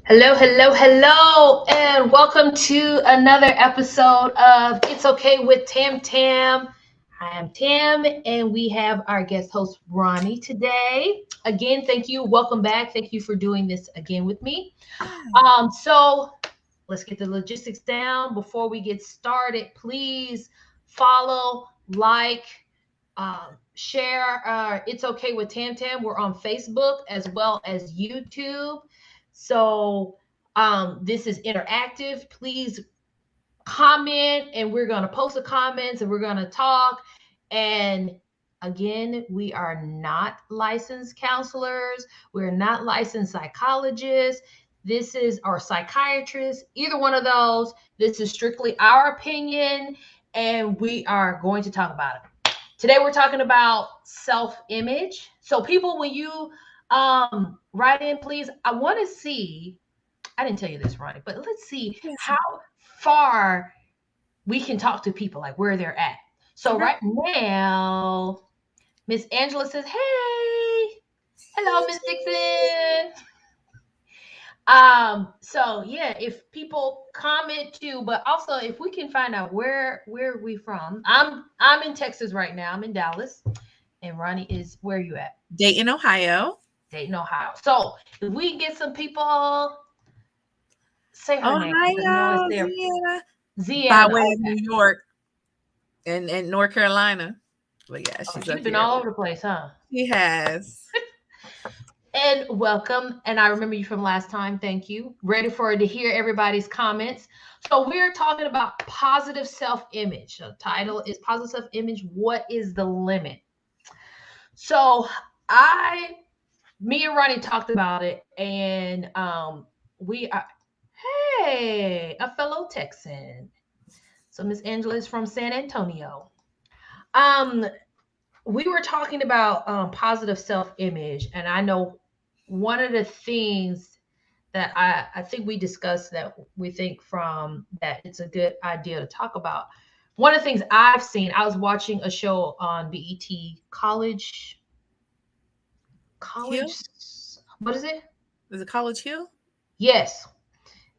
Hello, hello, hello, and welcome to another episode of It's Okay with Tam Tam. I am Tam, and we have our guest host, Ronnie, today. Again, thank you. Welcome back. Thank you for doing this again with me. So let's get the logistics down. Before we get started, please follow, like, share It's Okay with Tam Tam. We're on Facebook as well as YouTube. So this is interactive. Please comment, and we're going to post the comments and we're going to talk. And again, we are not licensed counselors. We're not licensed psychologists. This is our psychiatrist. Either one of those. This is strictly our opinion, and we are going to talk about it. Today, we're talking about self-image. So people, when you write in, please, I want to see, I didn't tell you this, Ronnie, but let's see how far we can talk to people, like where they're at. So right now, Miss Angela says, hey, hello, Miss Dixon. So yeah, if people comment too, but also if we can find out where are we from. I'm in Texas right now. I'm in Dallas. And Ronnie is, where are you at? Dayton, Ohio. Dayton, Ohio. So if we can get some people, say her name. Ohio, Zia. By way of New York and North Carolina. But yeah, she's been here all over the place, huh? She has. And welcome. And I remember you from last time. Thank you. Ready to hear everybody's comments. So we're talking about positive self-image. The title is Positive Self-Image. What is the limit? So me and Ronnie talked about it, and we are, hey, a fellow Texan. So Miss Angela is from San Antonio. We were talking about positive self-image, and I know one of the things that I think we discussed that we think from that it's a good idea to talk about. One of the things I've seen, I was watching a show on BET, College. Hill? What is it? Is it College Hill? Yes.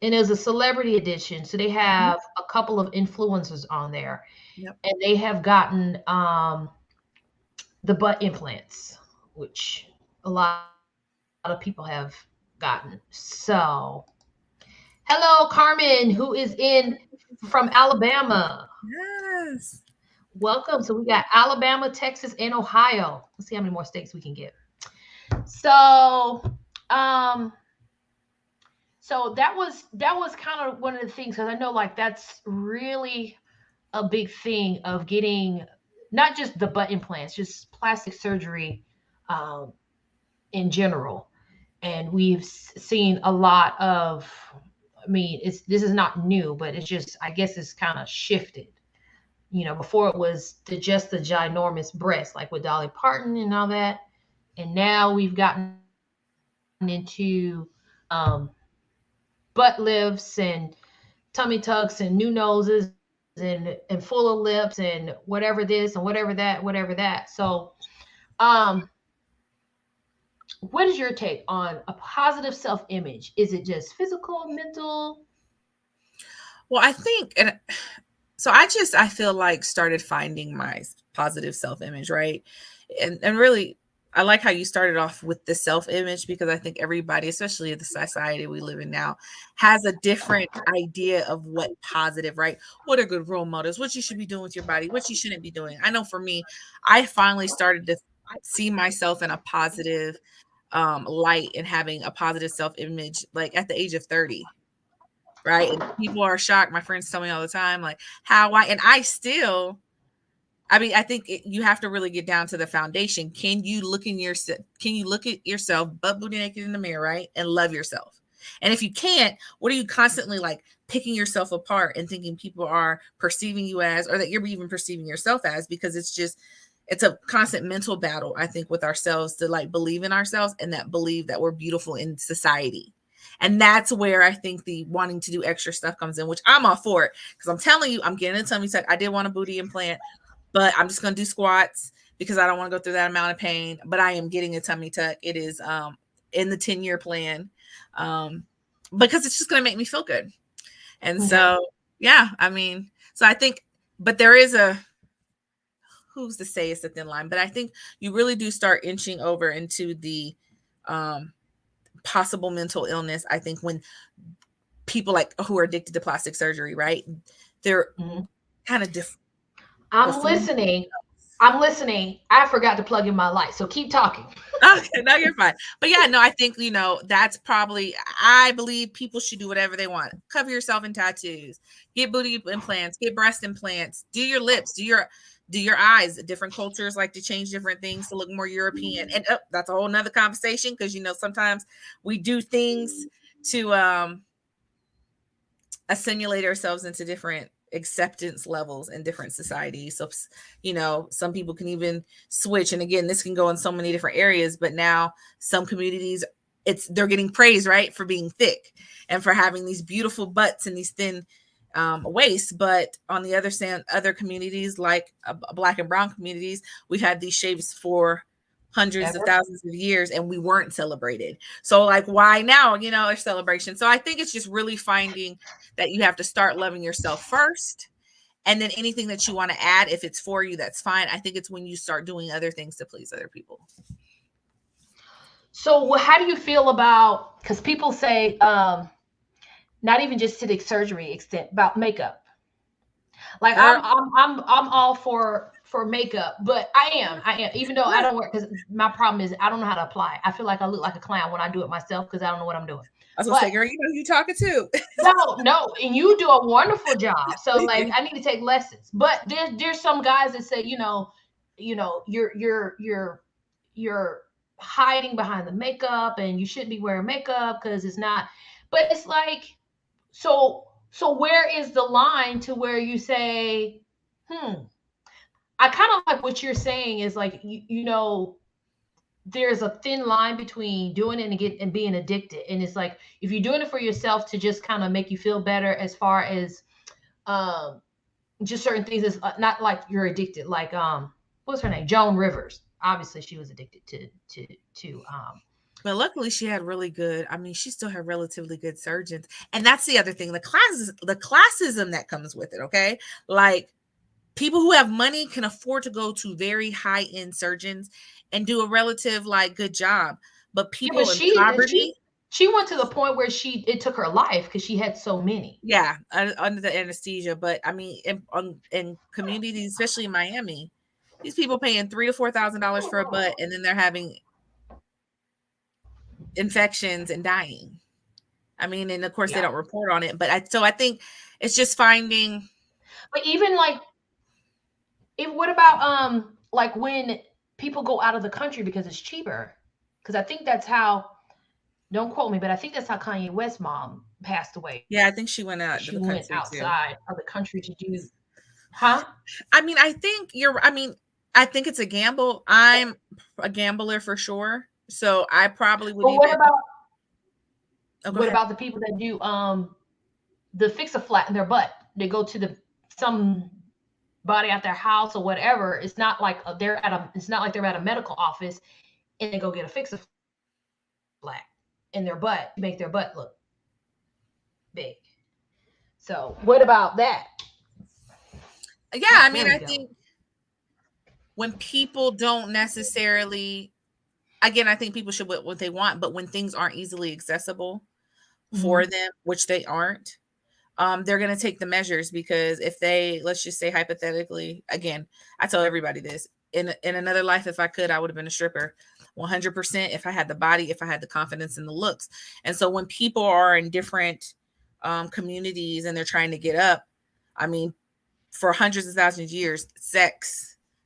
And it was a celebrity edition. So they have a couple of influencers on there. Yep. And they have gotten the butt implants, which a lot of people have gotten. So Hello, Carmen, who is in from Alabama. Yes. Welcome. So we got Alabama, Texas, and Ohio. Let's see how many more states we can get. So, um, so that was kind of one of the things because I know like that's really a big thing of getting not just the butt implants, just plastic surgery um, in general. And we've seen a lot of. I mean, it's this is not new, but it's just I guess it's kind of shifted. Before it was just the ginormous breast, like with Dolly Parton and all that, and now we've gotten into butt lifts and tummy tucks and new noses and full of lips and whatever this and whatever that. So, um, what is your take on a positive self image? Is it just physical, mental? Well, I think, and so I feel like started finding my positive self image, right? And really, I like how you started off with the self image because I think everybody, especially the society we live in now, has a different idea of what positive, right? What are good role models? What you should be doing with your body? What you shouldn't be doing? I know for me, I finally started to see myself in a positive light and having a positive self image like at the age of 30, right? And people are shocked. My friends tell me all the time, like, how I, and I still, I mean, I think you have to really get down to the foundation. Can you look in yourself? Can you look at yourself butt booty naked in the mirror, right, and love yourself? And if you can't, what are you constantly like picking yourself apart and thinking people are perceiving you as, or that you're even perceiving yourself as? Because it's a constant mental battle, I think, with ourselves to like believe in ourselves and that believe that we're beautiful in society. And that's where I think the wanting to do extra stuff comes in, which I'm all for it. Because I'm telling you, I'm getting a tummy tuck. I did want a booty implant, but I'm just going to do squats because I don't want to go through that amount of pain. But I am getting a tummy tuck. It is in the 10-year plan because it's just going to make me feel good. And Okay. so, yeah, I mean, so I think, but there is a, who's to say it's a thin line, but I think you really do start inching over into the um, possible mental illness. I think when people like who are addicted to plastic surgery, right? They're Mhm. kind of I'm deformed. listening. I'm listening. I forgot to plug in my light, so keep talking. Okay, no, you're fine. But yeah, no, I think that's probably. I believe people should do whatever they want. Cover yourself in tattoos, get booty implants, get breast implants, do your lips, do your eyes. Different cultures like to change different things to look more European, and that's a whole nother conversation because sometimes we do things to assimilate ourselves into different acceptance levels in different societies. So, some people can even switch. And again, this can go in so many different areas, but now some communities, they're getting praised, right, for being thick and for having these beautiful butts and these thin waists. But on the other hand, other communities like Black and brown communities, we've had these shapes for hundreds of Ever. thousands of years and we weren't celebrated. So like why now, a celebration. So I think it's just really finding that you have to start loving yourself first. And then anything that you want to add, if it's for you, that's fine. I think it's when you start doing other things to please other people. So, how do you feel about? Because people say, not even just to the surgery extent, about makeup. Like I'm, Girl, I'm, I'm, I'm all for makeup, but I am, even though I yeah, don't work because my problem is I don't know how to apply. I feel like I look like a clown when I do it myself because I don't know what I'm doing. I was gonna But say, girl, you talking too. no, and you do a wonderful job. So like I need to take lessons. But there's some guys that say, you're hiding behind the makeup and you shouldn't be wearing makeup because it's not. But it's like so where is the line to where you say, I kind of like what you're saying is like there's a thin line between doing it and being addicted. And it's like if you're doing it for yourself to just kind of make you feel better as far as um just certain things is not like you're addicted. Like what's her name? Joan Rivers. Obviously she was addicted to But luckily she had really good, I mean, she still had relatively good surgeons. And that's the other thing, the classism that comes with it, okay? Like people who have money can afford to go to very high-end surgeons and do a relative like good job. But yeah, but people in she poverty, She went to the point where it took her life because she had so many. Yeah, under the anesthesia. But I mean, in communities, especially in Miami, these people paying $3,000 to $4,000 for a butt, and then they're having infections and dying. I mean, and of course they Yeah. don't report on it. But I think it's just finding. But even like, what about like when people go out of the country because it's cheaper? Because I think that's how. Don't quote me, but I think that's how Kanye West's mom passed away. Yeah, I think she went out to She the went country too. outside of the country to do, huh? I mean, I think you're. I mean, I think it's a gamble. I'm a gambler for sure. So I probably would But even. Oh, go what ahead. about the people that do the fix a flat in their butt? They go to the some body at their house or whatever. It's not like they're at a. It's not like they're at a medical office and they go get a fix a flat in their butt to make their butt look big. So what about that? Yeah, Oh, I there mean, we I go. think when people don't necessarily, again, I think people should what they want, but when things aren't easily accessible Mm-hmm. for them, which they aren't, they're going to take the measures because if they, let's just say hypothetically, again, I tell everybody this in another life, if I could, I would have been a stripper 100% if I had the body, if I had the confidence and the looks. And so when people are in different communities and they're trying to get up, I mean, for hundreds of thousands of years,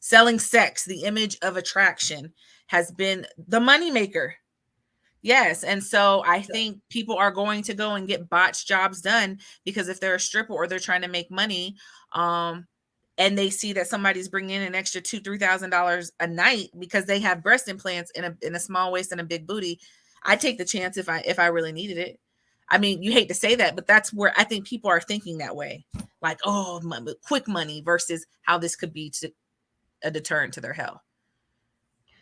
selling sex, the image of attraction has been the moneymaker. Yes. And so I think people are going to go and get botched jobs done because if they're a stripper or they're trying to make money, um, and they see that somebody's bringing in an extra $2,000-3,000 a night because they have breast implants in a small waist and a big booty, I take the chance if I really needed it. I mean, you hate to say that, but that's where I think people are thinking that way, like, oh, quick money versus how this could be to a deterrent to their health.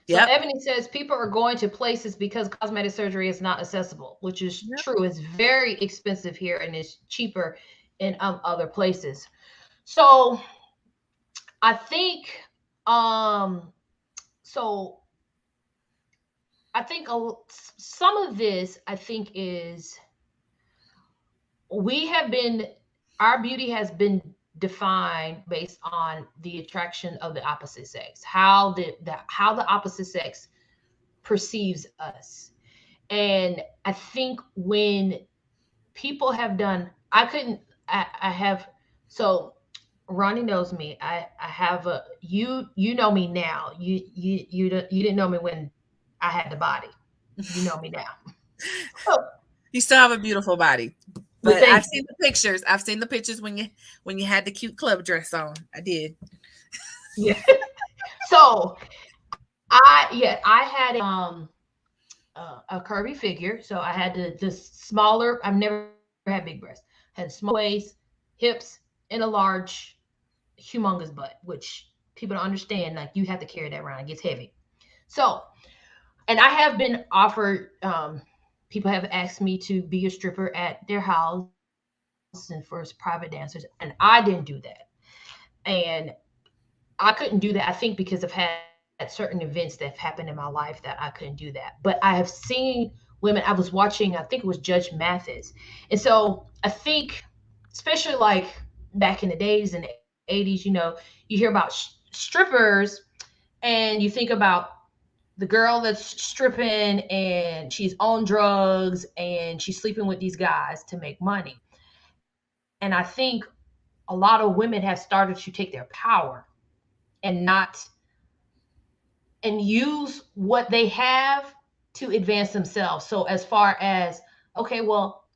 So Yep. Ebony says people are going to places because cosmetic surgery is not accessible, which is Yep. true. It's very expensive here and it's cheaper in other places. So I think um so I think some of this I think is we have been our beauty has been defined based on the attraction of the opposite sex, how the opposite sex perceives us. And I think when people have done, I have, so Ronnie knows me. I have you know me now. You didn't know me when I had the body. You know me now. Oh, You still have a beautiful body. well, But I've thank seen you. the pictures. I've seen the pictures when you had the cute club dress on. I did. Yeah. So I had a curvy figure. So I had the smaller. I've never had big breasts. I had small waist, hips, and a large, humongous butt, which people don't understand. Like you have to carry that around. It gets heavy. So, and I have been offered. People have asked me to be a stripper at their house and for private dancers, and I didn't do that. And I couldn't do that. I think because I've had certain events that have happened in my life that I couldn't do that. But I have seen women. I was watching. I think it was Judge Mathis, and so I think, especially like back in the days in the 80s, you hear about strippers, and you think about the girl that's stripping and she's on drugs and she's sleeping with these guys to make money. And I think a lot of women have started to take their power and not and use what they have to advance themselves. So as far as, okay, well,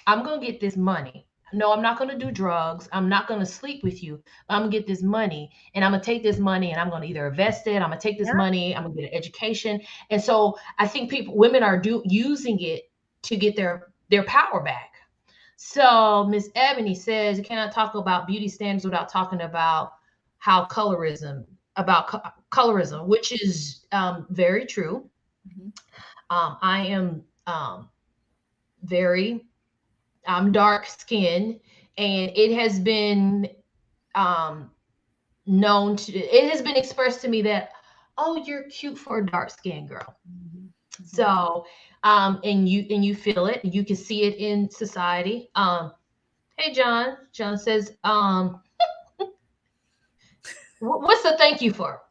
I'm going to get this money. No, I'm not going to do drugs. I'm not going to sleep with you. I'm going to get this money and I'm going to take this money and I'm going to either invest it. I'm going to take this Yeah. money. I'm going to get an education. And so I think women are using it to get their power back. So Miss Ebony says you cannot talk about beauty standards without talking about how colorism, which is very true. Mhm. I am very I'm dark skinned, and it has been um, it has been expressed to me that, oh, you're cute for a dark skinned girl. Mhm. Mhm. So, and you feel it, you can see it in society. Hey, John. John says, what's the thank you for?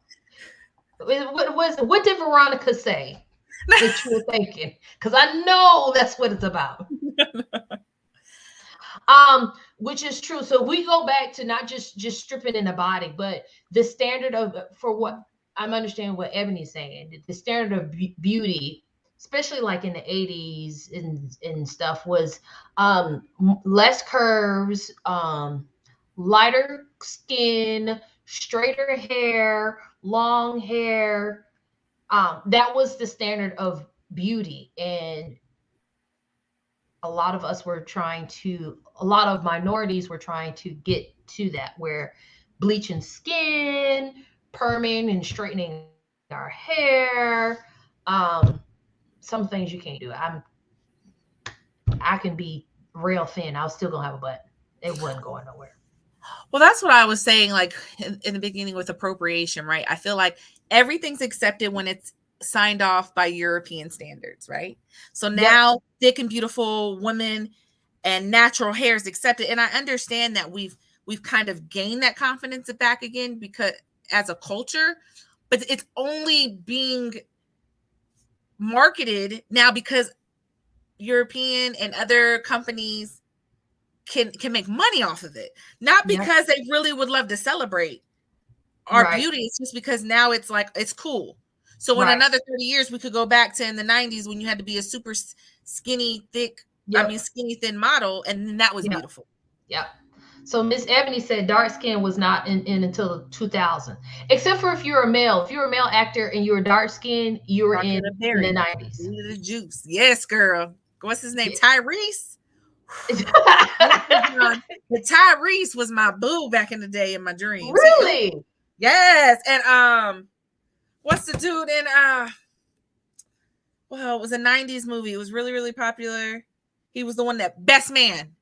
What did Veronica say that you were thinking? Because I know that's what it's about. Which is true. So we go back to not just stripping in the body, but the standard of for what I'm understanding what Ebony's saying. The standard of beauty, especially like in the 80s and stuff, was less curves, lighter skin, straighter hair, long hair. That was the standard of beauty, and a lot of minorities were trying to get to that, where bleaching skin, perming and straightening our hair, some things you can't do. I can be real thin, I was still gonna have a butt. It wasn't going nowhere. Well, that's what I was saying, like in the beginning with appropriation, right? I feel like everything's accepted when it's signed off by European standards, right? So Yep. now thick and beautiful women and natural hair is accepted. And I understand that we've kind of gained that confidence back again because as a culture, but it's only being marketed now because European and other companies can make money off of it, not Yep. because they really would love to celebrate our Right. beauty. It's just because now it's like it's cool. So in Right. another 30 years, we could go back to in the 90s when you had to be a super skinny, thick, I mean Yep. skinny thin model, and that was Yep. beautiful. Yep. So Miss Ebony said dark skin was not in until 2000, except for if you're a male. If you're a male actor and you were dark skinned, you were Darker the in the berry, 90s. sweeter the juice. Yes, girl. What's his name? Yeah. Tyrese. But Tyrese was my boo back in the day in my dreams. He Really? yes, and what's the dude in well, it was a 90s movie. It was really, really popular. He was the one that best man,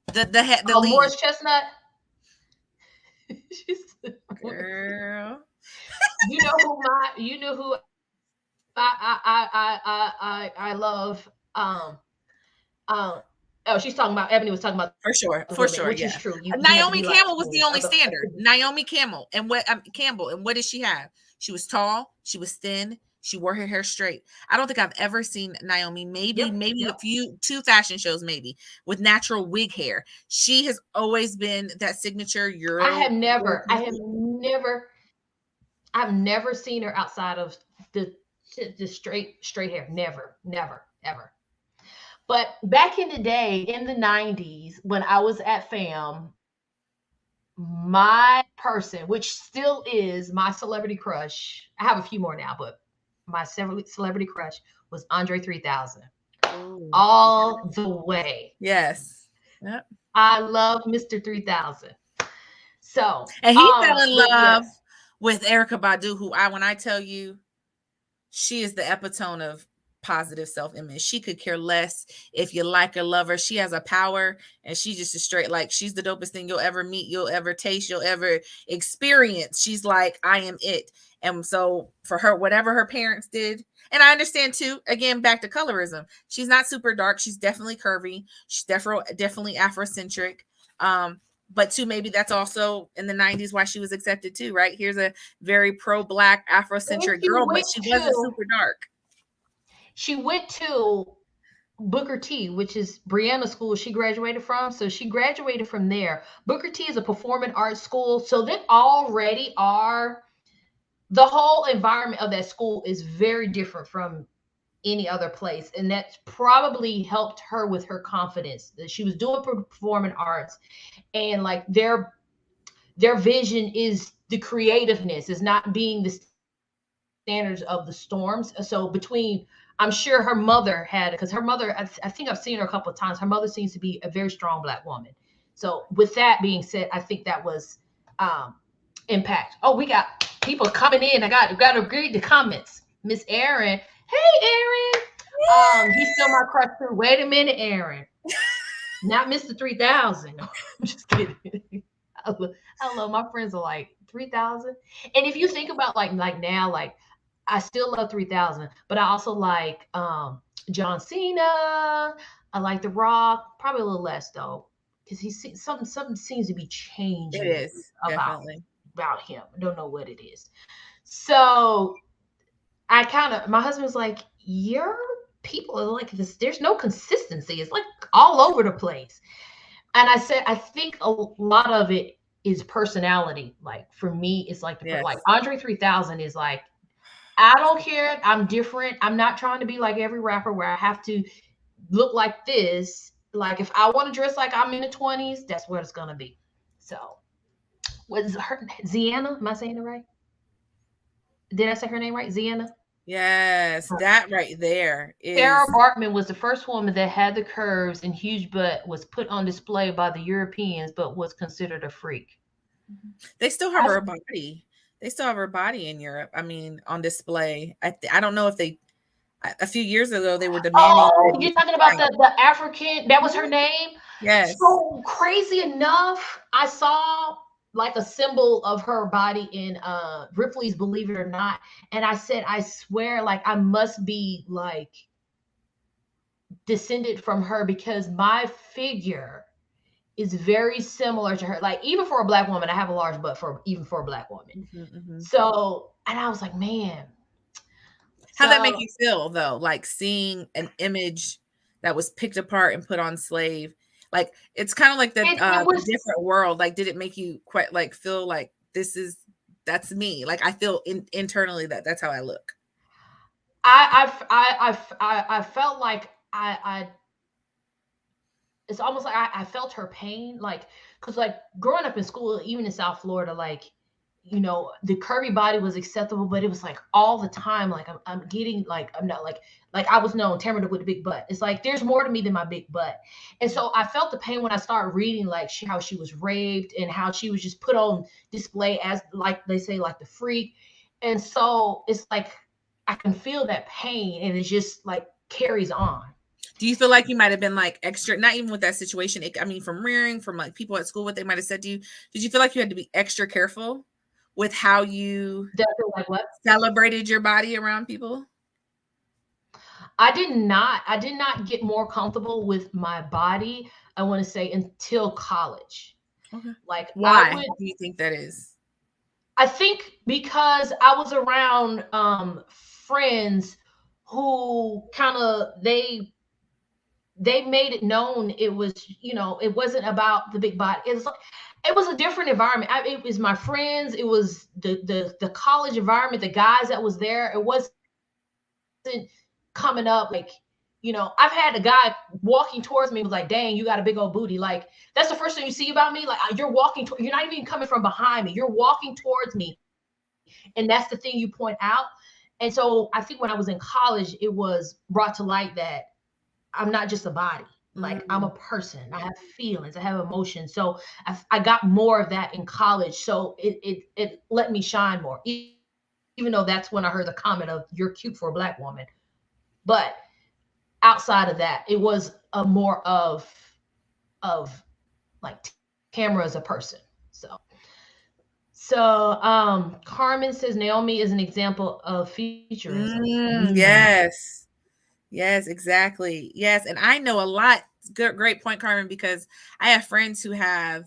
the Oh, lead. Morris Chestnut. Girl. You know who my you know who I love. Um oh, she's talking about Ebony was talking about the women, which is For true. sure, You yeah. have to be like Naomi me Campbell as was the only standard. Naomi Campbell, and what Campbell, and what did she have? She was tall, she was thin, she wore her hair straight. I don't think I've ever seen Naomi, Yep, maybe a yep. few two fashion shows, maybe with natural wig hair. She has always been that signature I European have look. I've never seen her outside of the the straight hair. Never, never, ever. But back in the day, in the 90s, when I was at FAM, my person, which still is my celebrity crush, I have a few more now, but my celebrity crush was Andre 3000. Ooh. All the way. Yes. Yep. I love Mr. 3000. So, And he fell in but love yes. with Erica Badu, who when I tell you, she is the epitome of positive self-image. She could care less if you like her, love her. She has a power, and she just a straight like she's the dopest thing you'll ever meet, you'll ever taste, you'll ever experience. She's like, I am it. And so for her, whatever her parents did, and I understand too, again, back to colorism. She's not super dark. She's definitely curvy. She's definitely Afrocentric. But too, maybe that's also in the 90s why she was accepted too, right? Here's a very pro-black And Afrocentric girl, but she wasn't super dark. she went to Booker T, which is Brianna's school she graduated from. So she graduated from there. Booker T is a performing arts school. So they already are, the whole environment of that school is very different from any other place. And that's probably helped her with her confidence. She was doing performing arts, and like their vision is the creativeness, is not being the standards of the storms. So between, I'm sure her mother had, because her mother, I think I've seen her a couple of times. Her mother seems to be a very strong black woman. So with that being said, I think that was um, impact. Oh, we got people coming in. I got to read the comments. Miss Aaron, hey Aaron. He's still my crush too. Wait a minute, Aaron. Not Mr. 3000. No, I'm just kidding. I love my friends are like 3000. And if you think about like now, like I still love 3000, but I also like John Cena. I like The Rock, probably a little less though, because something seems to be It changing is about definitely. him. I don't know what it is. So I kind of, my husband was like, your people are like this. There's no consistency. It's like all over the place. And I said, I think a lot of it is personality. Like for me, it's like like Yes. Andre 3000 is like, I don't care. I'm different. I'm not trying to be like every rapper where I have to look like this. Like if I want to dress like I'm in the 20s, that's what it's gonna be. So what is her Ziana? Am I saying it right? Did I say her name right? Ziana? Yes, that right there Sarah is. Bartman was the first woman that had the curves and huge butt was put on display by the Europeans, but was considered a freak. They still have her body. They still have her body in Europe. I mean, on display. I don't know if they a few years ago they were demanding that Oh, it be you're taken talking about down. the African, that was her Mhm. name? Yes. So crazy enough, I saw like a symbol of her body in Ripley's Believe It or Not. And I said, I swear, like I must be like descended from her because my figure is very similar to her. Like even for a black woman, I have a large butt for even for a black woman. Mhm, mhm. So, and I was like, man. How'd that make So you feel though? Like seeing an image that was picked apart and put on slave. Like it's kind of like it the was different world. Like did it make you quite like feel like this is that's me? Like I feel internally that that's how I look. I felt like I it's almost like I felt her pain, like because like growing up in school, even in South Florida, like the curvy body was acceptable, but it was like all the time, like I'm getting like I'm not like I was known Tamara with the big butt. It's like there's more to me than my big butt, and so I felt the pain when I started reading like how she was raped and how she was just put on display as like they say like the freak, and so it's like I can feel that pain, and it just like carries on. Do you feel like you might have been like extra, not even with that situation? I mean, from rearing, from like people at school, what they might have said to you. Did you feel like you had to be extra careful with how you Definitely like what? celebrated your body around people? I did not get more comfortable with my body, I want to say, until college. Okay. Like I Why would do you think that is? I think because I was around friends who kind of they made it known it was, it wasn't about the big body. It was a different environment. It was my friends, it was the college environment, the guys that was there. It wasn't coming up like, I've had a guy walking towards me was like, dang, you got a big old booty. Like that's the first thing you see about me. Like you're you're not even coming from behind me. You're walking towards me. And that's the thing you point out. And so I think when I was in college, it was brought to light that I'm not just a body. Like I'm a Mm, person. I have feelings. I have emotions. So I got more of that in college. So it let me shine more. Even though that's when I heard the comment of "you're cute for a black woman," but outside of that, it was a more of like Tamara as a person. So Carmen says Naomi is an example of futurism. yes. Yes, exactly. Yes, and I know a lot. Good, great point, Carmen. Because I have friends who have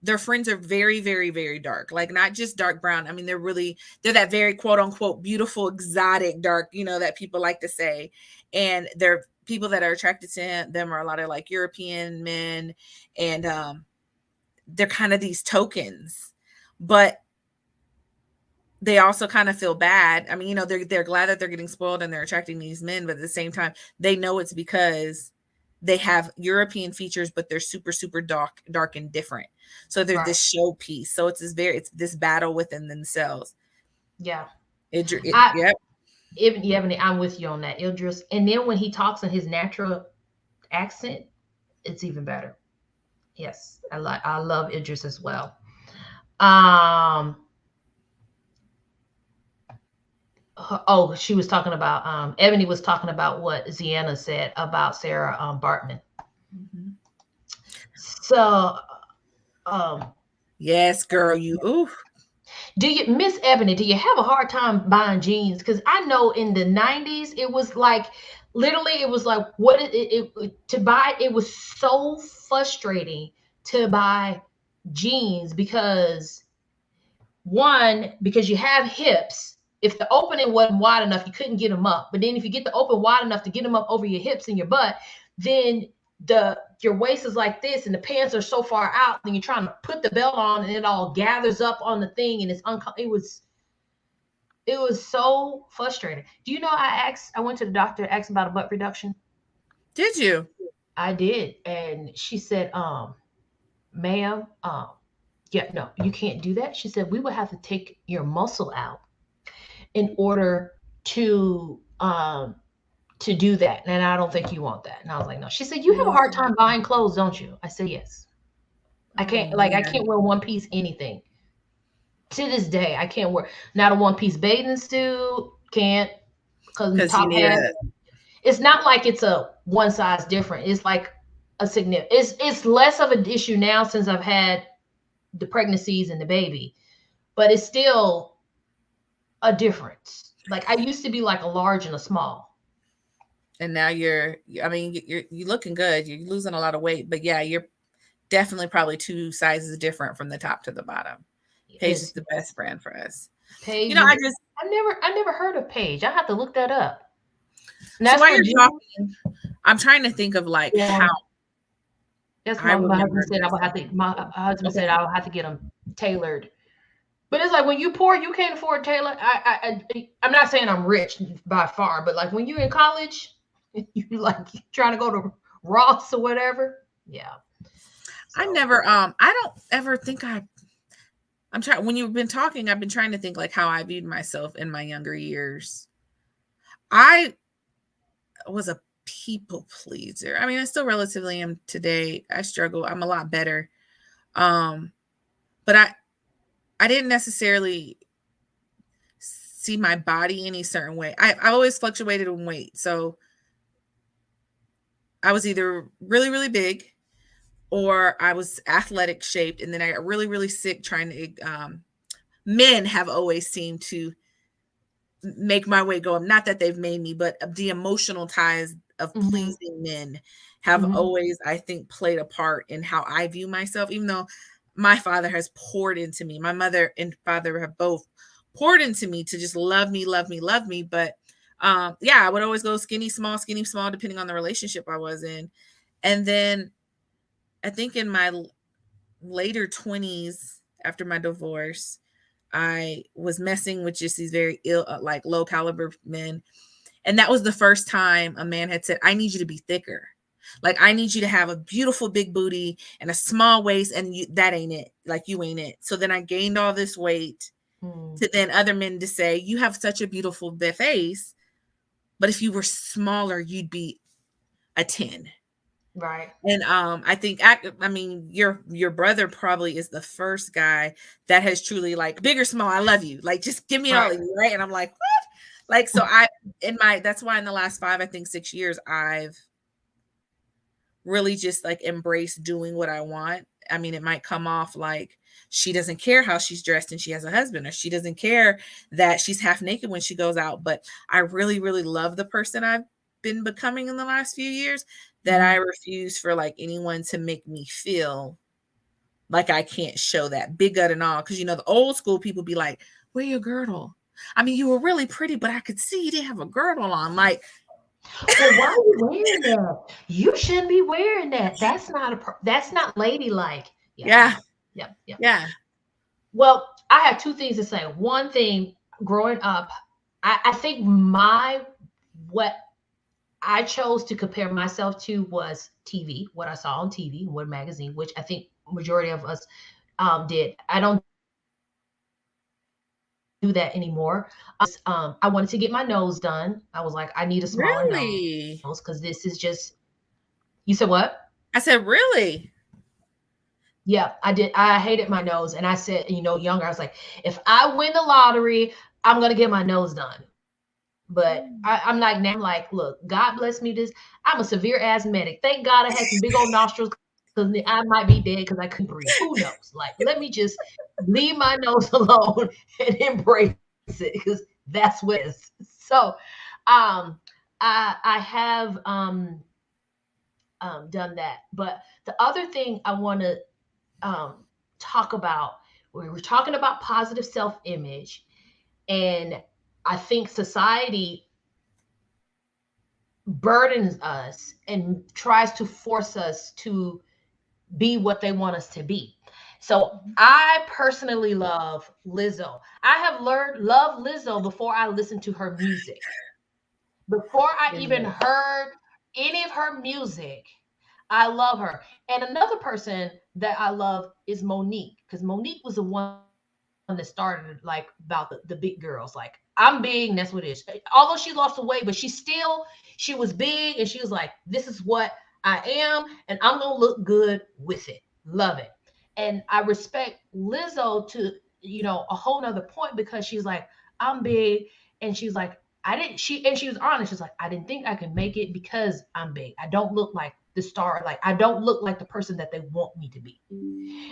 their friends are very, very, very dark. Like not just dark brown. I mean, they're that very quote unquote beautiful, exotic dark. That people like to say, and they're people that are attracted to them are a lot of like European men, and they're kind of these tokens, but they also kind of feel bad. I mean, they're glad that they're getting spoiled and they're attracting these men, but at the same time, they know it's because they have European features, but they're super, super dark and different. So they're Right. this showpiece. So it's this battle within themselves. Yeah. It I yep. even Ebony, I'm with you on that. Idris. And then when he talks in his natural accent, it's even better. Yes. I love Idris as well. Um oh, she was talking about Ebony was talking about what Ziana said about Sarah Bartman. Mhm. So um Yes, girl, you ooh. Do you, Miss Ebony, do you have a hard time buying jeans? Because I know in the 90s, it was like, literally, it was like, to buy, it was so frustrating to buy jeans because, one, because you have hips. If the opening wasn't wide enough, you couldn't get them up. But then if you get the open wide enough to get them up over your hips and your butt, then your waist is like this and the pants are so far out, and you're trying to put the belt on and it all gathers up on the thing, and it was so frustrating. Do you know, I went to the doctor, asked about a butt reduction. Did you? I did, and she said, ma'am, yeah, no, you can't do that. She said we would have to take your muscle out in order to to do that, and I don't think you want that. And I was like, no. She said, you have a hard time buying clothes, don't you? I said, yes. I can't, Oh like, I man. can't wear one piece anything. To this day, I can't wear, not a one piece bathing suit. Can't, because Because you top need hat. a It's not like it's a one size different. It's like a significant. It's less of an issue now since I've had the pregnancies and the baby, but it's still a difference. Like, I used to be like a large and a small. and now I mean, you're looking good. You're losing a lot of weight, but yeah, you're definitely probably two sizes different from the top to the bottom. Paige is It's the best brand for us. You Paige know, is. I just I never heard of Paige. I have to look that up. And so that's while for you're jeans. talking, I'm trying to think of like Yeah, how that's I my husband remembered said I would have myself. to. My husband Okay. said I would have to get them tailored. But it's like when you poor, you can't afford tailor. I'm not saying I'm rich by far, but like when you're in college, you like trying to go to Ross or whatever. Yeah. I So never I don't ever think I'm trying when you've been talking, I've been trying to think like how I viewed myself in my younger years. I was a people pleaser. I mean, I still relatively am today. I struggle. I'm a lot better. Um, but I didn't necessarily see my body any certain way. I always fluctuated in weight. So I was either really, really big or I was athletic shaped. And then I got really, really sick trying to, men have always seemed to make my weight go up. Not that they've made me, but the emotional ties of hmm pleasing men have hmm always, I think, played a part in how I view myself, even though my father has poured into me. My mother and father have both poured into me to just love me, love me, love me. But yeah, I would always go skinny, small, depending on the relationship I was in. And then I think in my later 20s, after my divorce, I was messing with just these very ill, like low caliber men. And that was the first time a man had said, I need you to be thicker. Like, I need you to have a beautiful big booty and a small waist. And that ain't it. Like, you ain't it. So then I gained all this weight mm, to then other men to say, you have such a beautiful face. But if you were smaller, you'd be a 10. right. And I think I mean your brother probably is the first guy that has truly like big or small, I love you. Like just give me all Right. of you, right? And I'm like, what? Like so I in my that's why in the last 5, I think 6 years, I've really just like embraced doing what I want. I mean, it might come off like she doesn't care how she's dressed and she has a husband, or she doesn't care that she's half naked when she goes out. But I really, really love the person I've been becoming in the last few years, that I hmm refuse for like anyone to make me feel like I can't show that big gut and all. Cause you know, the old school people be like, wear your girdle. I mean, you were really pretty, but I could see you didn't have a girdle on. Like, Well, why are you wearing that? You shouldn't be wearing that. That's not ladylike. Yeah. yeah, Yep. Yep. yeah. Well, I have two things to say. One thing, growing up, I think what I chose to compare myself to was TV, what I saw on TV, what magazine, which I think majority of us did. I don't do that anymore. I wanted to get my nose done. I was like, I need a smaller nose because this is just. Really? You said what? I said, really? Yeah, I did. I hated my nose, and I said, younger, I was like, if I win the lottery, I'm gonna get my nose done. But I'm like now. I'm like, look, God bless me. I'm a severe asthmatic. Thank God I had some big old nostrils because I had asthma. because I might be dead because I couldn't breathe. Who knows? Like, let me just leave my nose alone and embrace it because that's what it is. So, um, I have done that. But the other thing I want to um, talk about, we were talking about positive self image, and I think society burdens us and tries to force us to be what they want us to be. So I personally love Lizzo. I have learned love Lizzo before I listened to her music. Before I even Yes. heard any of her music, I love her. And another person that I love is Monique, because Monique was the one that started like about the big girls. Like, I'm big, and that's what it is. Although she lost the weight, but she was big, and she was like, this is what I am, and I'm gonna look good with it. Love it. And I respect Lizzo to, a whole nother point, because she's like, I'm big, and she's like, I didn't she and she was honest. She's like, I didn't think I could make it because I'm big. I don't look like the star, like I don't look like the person that they want me to be.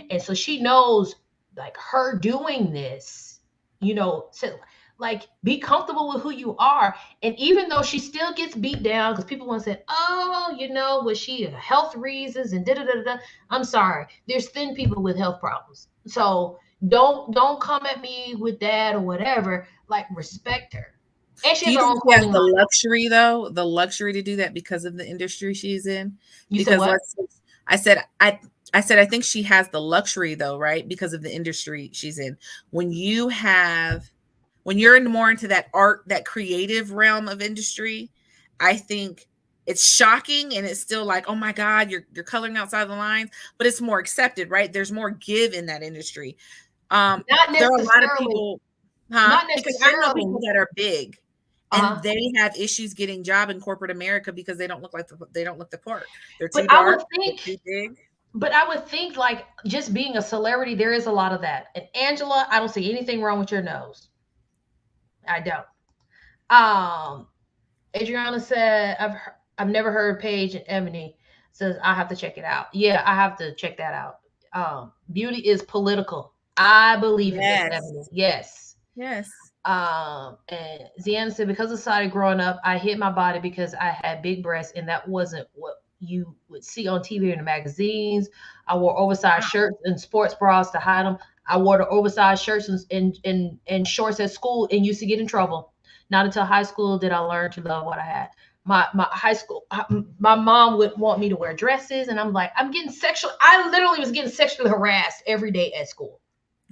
And so she knows, like, her doing this, to, like, be comfortable with who you are. And even though she still gets beat down because people want to say, oh, was she health reasons and da da da da. I'm sorry, there's thin people with health problems. So don't come at me with that or whatever. Like, respect her. And she Do has you her think own she has clothing the line. luxury though? The luxury to do that because of the industry she's in? You said Because what? I said I said I think she has the luxury though, right? Because of the industry she's in. When you have when you're more into that art, that creative realm of industry, I think it's shocking and it's still like, oh my God, you're coloring outside the lines, but it's more accepted, right? There's more give in that industry. Not There are a lot of necessarily. people, huh? Not Because I know people necessarily. that are big and Uh-huh. they have issues getting job in corporate America because they don't look the part. They're But too I would dark, they're think, too big. like, just being a celebrity, there is a lot of that. And Angela, I don't see anything wrong with your nose. I don't. Adriana said, I've never heard Paige and Ebony says I have to check it out. Yeah, I have to check that out. Beauty is political. I believe in this, Ebony. Yes. Yes. Yes. And Ziana said, because of society growing up, I hid my body because I had big breasts, and that wasn't what you would see on TV or in the magazines. I wore oversized Wow. shirts and sports bras to hide them. I wore the oversized shirts and shorts at school and used to get in trouble. Not until high school did I learn to love what I had. My high school, my mom would want me to wear dresses, and I'm like, I'm getting sexual. I literally was getting sexually harassed every day at school.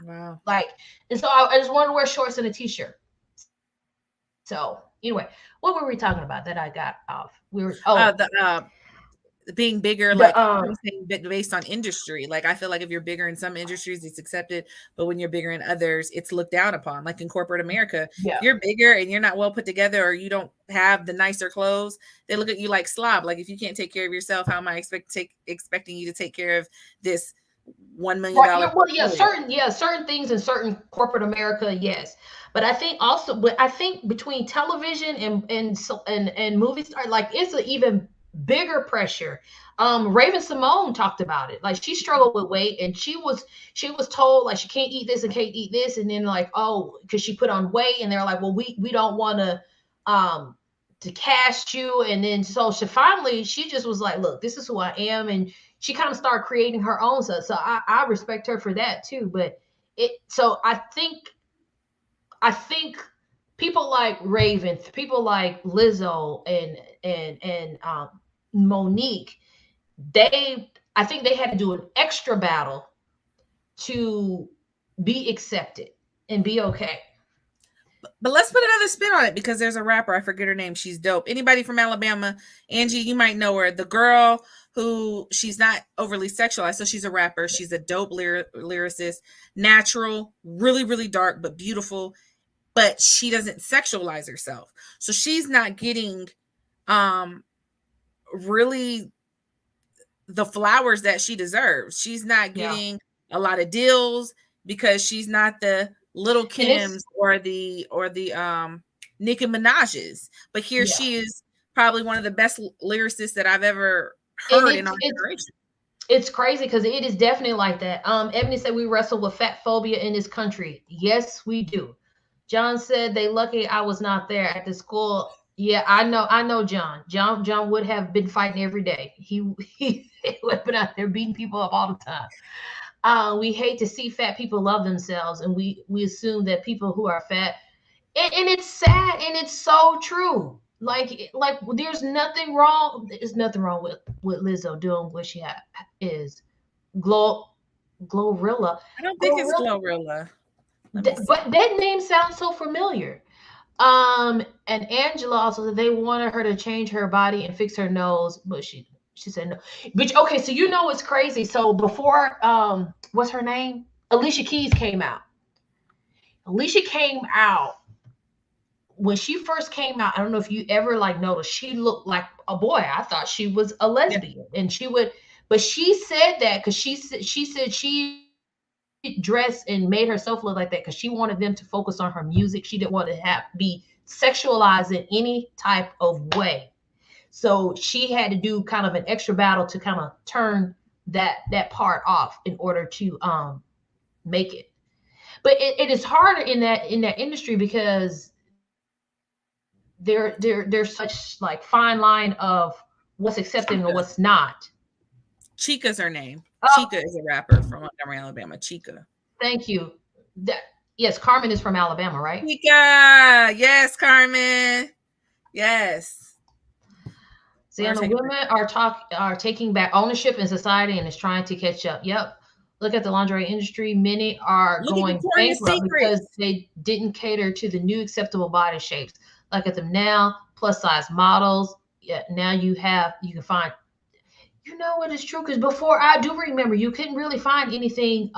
Wow. Like, and so I just wanted to wear shorts and a t-shirt. So anyway, what were we talking about that I got off? We were The being bigger, the like I'm saying, based on industry. Like I feel like if you're bigger in some industries, it's accepted, but when you're bigger in others, it's looked down upon. Like in corporate America, yeah. if you're bigger and you're not well put together or you don't have the nicer clothes, they look at you like slob. Like if you can't take care of yourself, how am I expecting you to take care of this $1 million Right. Yeah, well, yeah, portfolio? certain things in certain corporate America, yes. But I think between television and movie star, like, it's an even bigger pressure. Raven Simone talked about it. Like, she struggled with weight, and she was told, like, she can't eat this and can't eat this, and then, like, oh, because she put on weight, and they're like, well, we don't want um to cast you. And then so she just was like, look, this is who I am. And she kind of started creating her own stuff. So I respect her for that too. But I think people like Raven, people like Lizzo and Monique, I think they had to do an extra battle to be accepted and be okay. But let's put another spin on it because there's a rapper, I forget her name. She's dope. Anybody from Alabama? Angie, you might know her. The girl who she's not overly sexualized. So she's a rapper. She's a dope lyricist, natural, really, really dark, but beautiful. But she doesn't sexualize herself. So she's not getting um really the flowers that she deserves. She's not Yeah. getting a lot of deals because she's not the Little And it's, Kims or the Nicki Minaj's. But here yeah. she is, probably one of the best lyricists that I've ever And heard in our it's generation. It's crazy because it is definitely like that. Ebony said we wrestle with fat phobia in this country. Yes, we do. John said they lucky I was not there at the school. Yeah, I know John. John would have been fighting every day. He would have been out there beating people up all the time. We hate to see fat people love themselves, and we assume that people who are fat, and it's sad, and it's so true. Like there's nothing wrong. There's nothing wrong with Lizzo doing what she is. Glo Glorilla. I don't think it's Glorilla. Glorilla. Let me see. But that name sounds so familiar. And Angela also said they wanted her to change her body and fix her nose, but she said no. But okay, so you know it's crazy. So before what's her name? Alicia Keys came out. Alicia came out when she first came out. I don't know if you ever like noticed she looked like a boy. I thought she was a Yeah. lesbian, and she would, but she said that because she said she dressed and made herself look like that because she wanted them to focus on her music. She didn't want to have be sexualized in any type of way. So she had to do kind of an extra battle to kind of turn that part off in order to make it. But it is harder in that industry because there's such like fine line of what's accepted and what's Chica. not. Chica's her name. Oh, Chica is a rapper from Montgomery, Alabama. Chica. thank you. That, yes, Carmen is from Alabama, right? Chica. Yes, Carmen. Yes. See, We're and the taking women are taking back ownership in society and is trying to catch up. Yep. Look at the lingerie industry. Many are Look at going Victoria's bankrupt Secret. because they didn't cater to the new acceptable body shapes. Look at them now, plus size models. Yeah, now you can find. You know what is true? Because before I do remember, you couldn't really find anything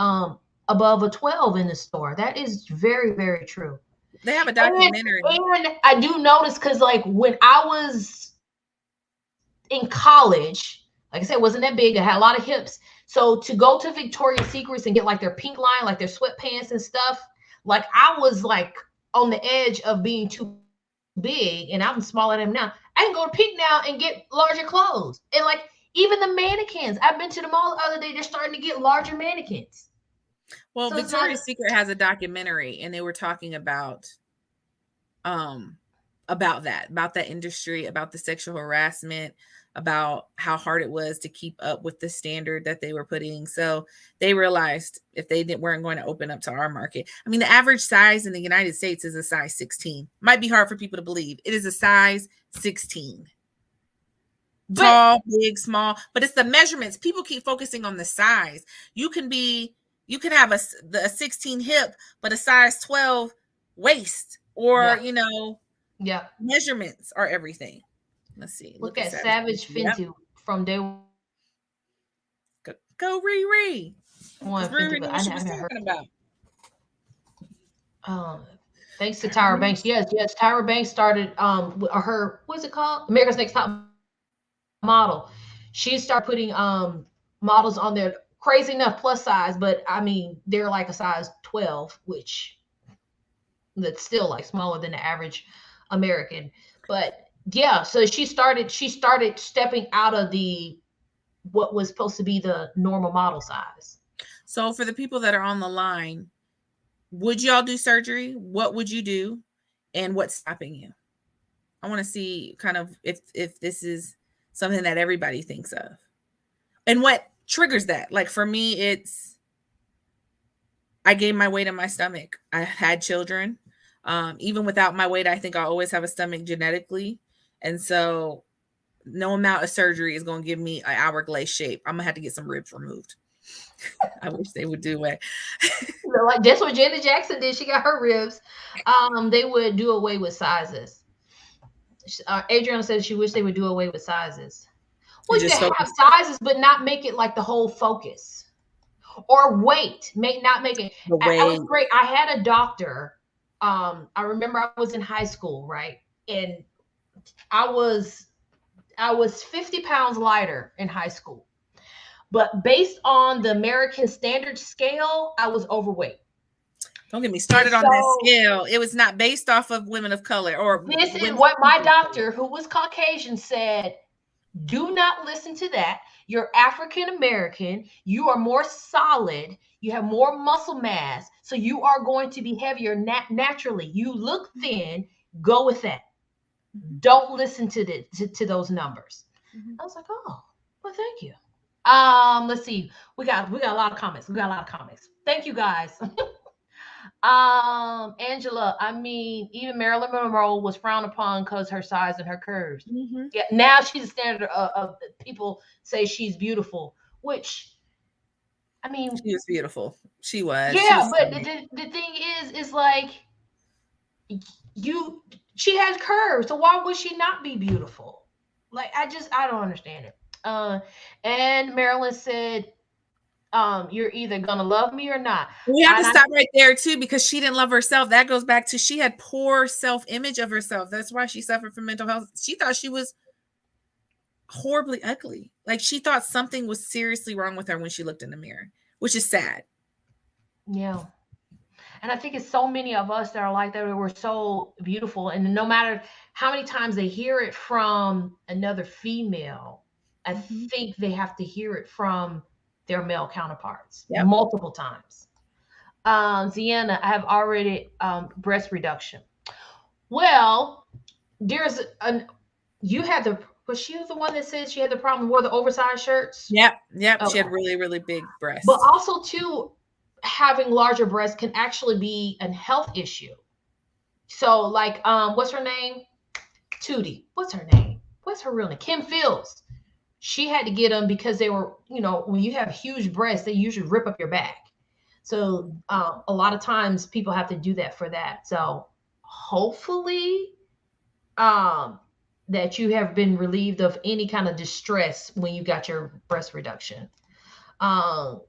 above a 12 in the store. That is very very true. They have a And documentary. and I do notice because like when I was in college, like I said, it wasn't that big. I had a lot of hips. So to go to Victoria's Secrets and get like their pink line, like their sweatpants and stuff, like I was like on the edge of being too big, and I'm smaller than them now. I can go to Pink now and get larger clothes. And like even the mannequins, I've been to the mall the other day, they're starting to get larger mannequins. So it's Well, not Victoria's Secret has a documentary, and they were talking um about that industry, about the sexual harassment, about how hard it was to keep up with the standard that they were putting. So they realized if they weren't going to open up to our market. I mean, the average size in the United States is a size 16. Might be hard for people to believe. It is a size 16. but Tall, big, small, but it's the measurements. People keep focusing on the size. You can be, you can have a 16 hip, but a size 12 waist, or yeah, yeah. measurements are everything. Let's see. Look Look at at Savage Savage Fenty. Yep. Fenty from day one. Fenty, but Go Riri, I haven't heard. because Riri knew what she was talking about. Thanks to Tyra Banks. Yes, Tyra Banks started her what's it called? America's Next Top Model. She started putting models on there. Crazy enough, plus size, but I mean they're like a size 12, which that's still like smaller than the average American. But yeah, so she started stepping out of the what was supposed to be the normal model size. So for the people that are on the line, would y'all do surgery? What would you do? And what's stopping you? I want to see kind of if this is something that everybody thinks of. And what triggers that? Like for me, it's I gained my weight in my stomach. I had children. Even without my weight, I think I always have a stomach genetically. And so no amount of surgery is going to give me an hourglass shape. I'm going to have to get some ribs removed. I wish they would do it. Like that's what Janet Jackson did. She got her ribs. They would do away with sizes. Adriana says she wished they would do away with sizes. And Well, you just can have focus sizes, but not make it like the whole focus. Or weight, may not make it. the I way. was great. I had a doctor. I remember I was in high school, right? And I was I was 50 pounds lighter in high school. But based on the American Standard Scale, I was overweight. Don't get me And started on that so scale. It was not based off of women of color or this is women. what my doctor, who was Caucasian, said. Do not listen to that. You're African American. You are more solid. You have more muscle mass. So you are going to be heavier naturally. You look thin. Go with that. Mhm. Don't listen to those numbers. Mhm. I was like, oh, well, thank you. Let's see. We got a lot of comments. We got a lot of comments. Thank you guys. Angela, I mean, even Marilyn Monroe was frowned upon because her size and her curves. Mhm. Yeah, now she's a standard of people say she's beautiful, which I mean, She was beautiful. She was. She yeah, was but stunning. the thing is like you, she has curves, so why would she not be beautiful? Like I don't understand it. Uh, and Marilyn said, you're either gonna love me or not. We have to And I stop right there too because she didn't love herself. That goes back to she had poor self-image of herself. That's why she suffered from mental health. She thought she was horribly ugly. Like she thought something was seriously wrong with her when she looked in the mirror, which is sad. yeah. And I think it's so many of us that are like that. We're so beautiful, and no matter how many times they hear it from another female, I Mhm. think they have to hear it from their male counterparts Yep. multiple times. Ziana, I have already breast reduction. Well, there's an you had the was she the one that said she had the problem with the oversized shirts? Yep. Yep. She Okay. had really, really big But breasts. also too, having larger breasts can actually be a health issue. So like what's her name? Tootie. What's her name? What's her real name? Kim Fields. She had to get them because they were, when you have huge breasts, they usually rip up your back. So a lot of times people have to do that for that. So hopefully um that you have been relieved of any kind of distress when you got your breast reduction. Um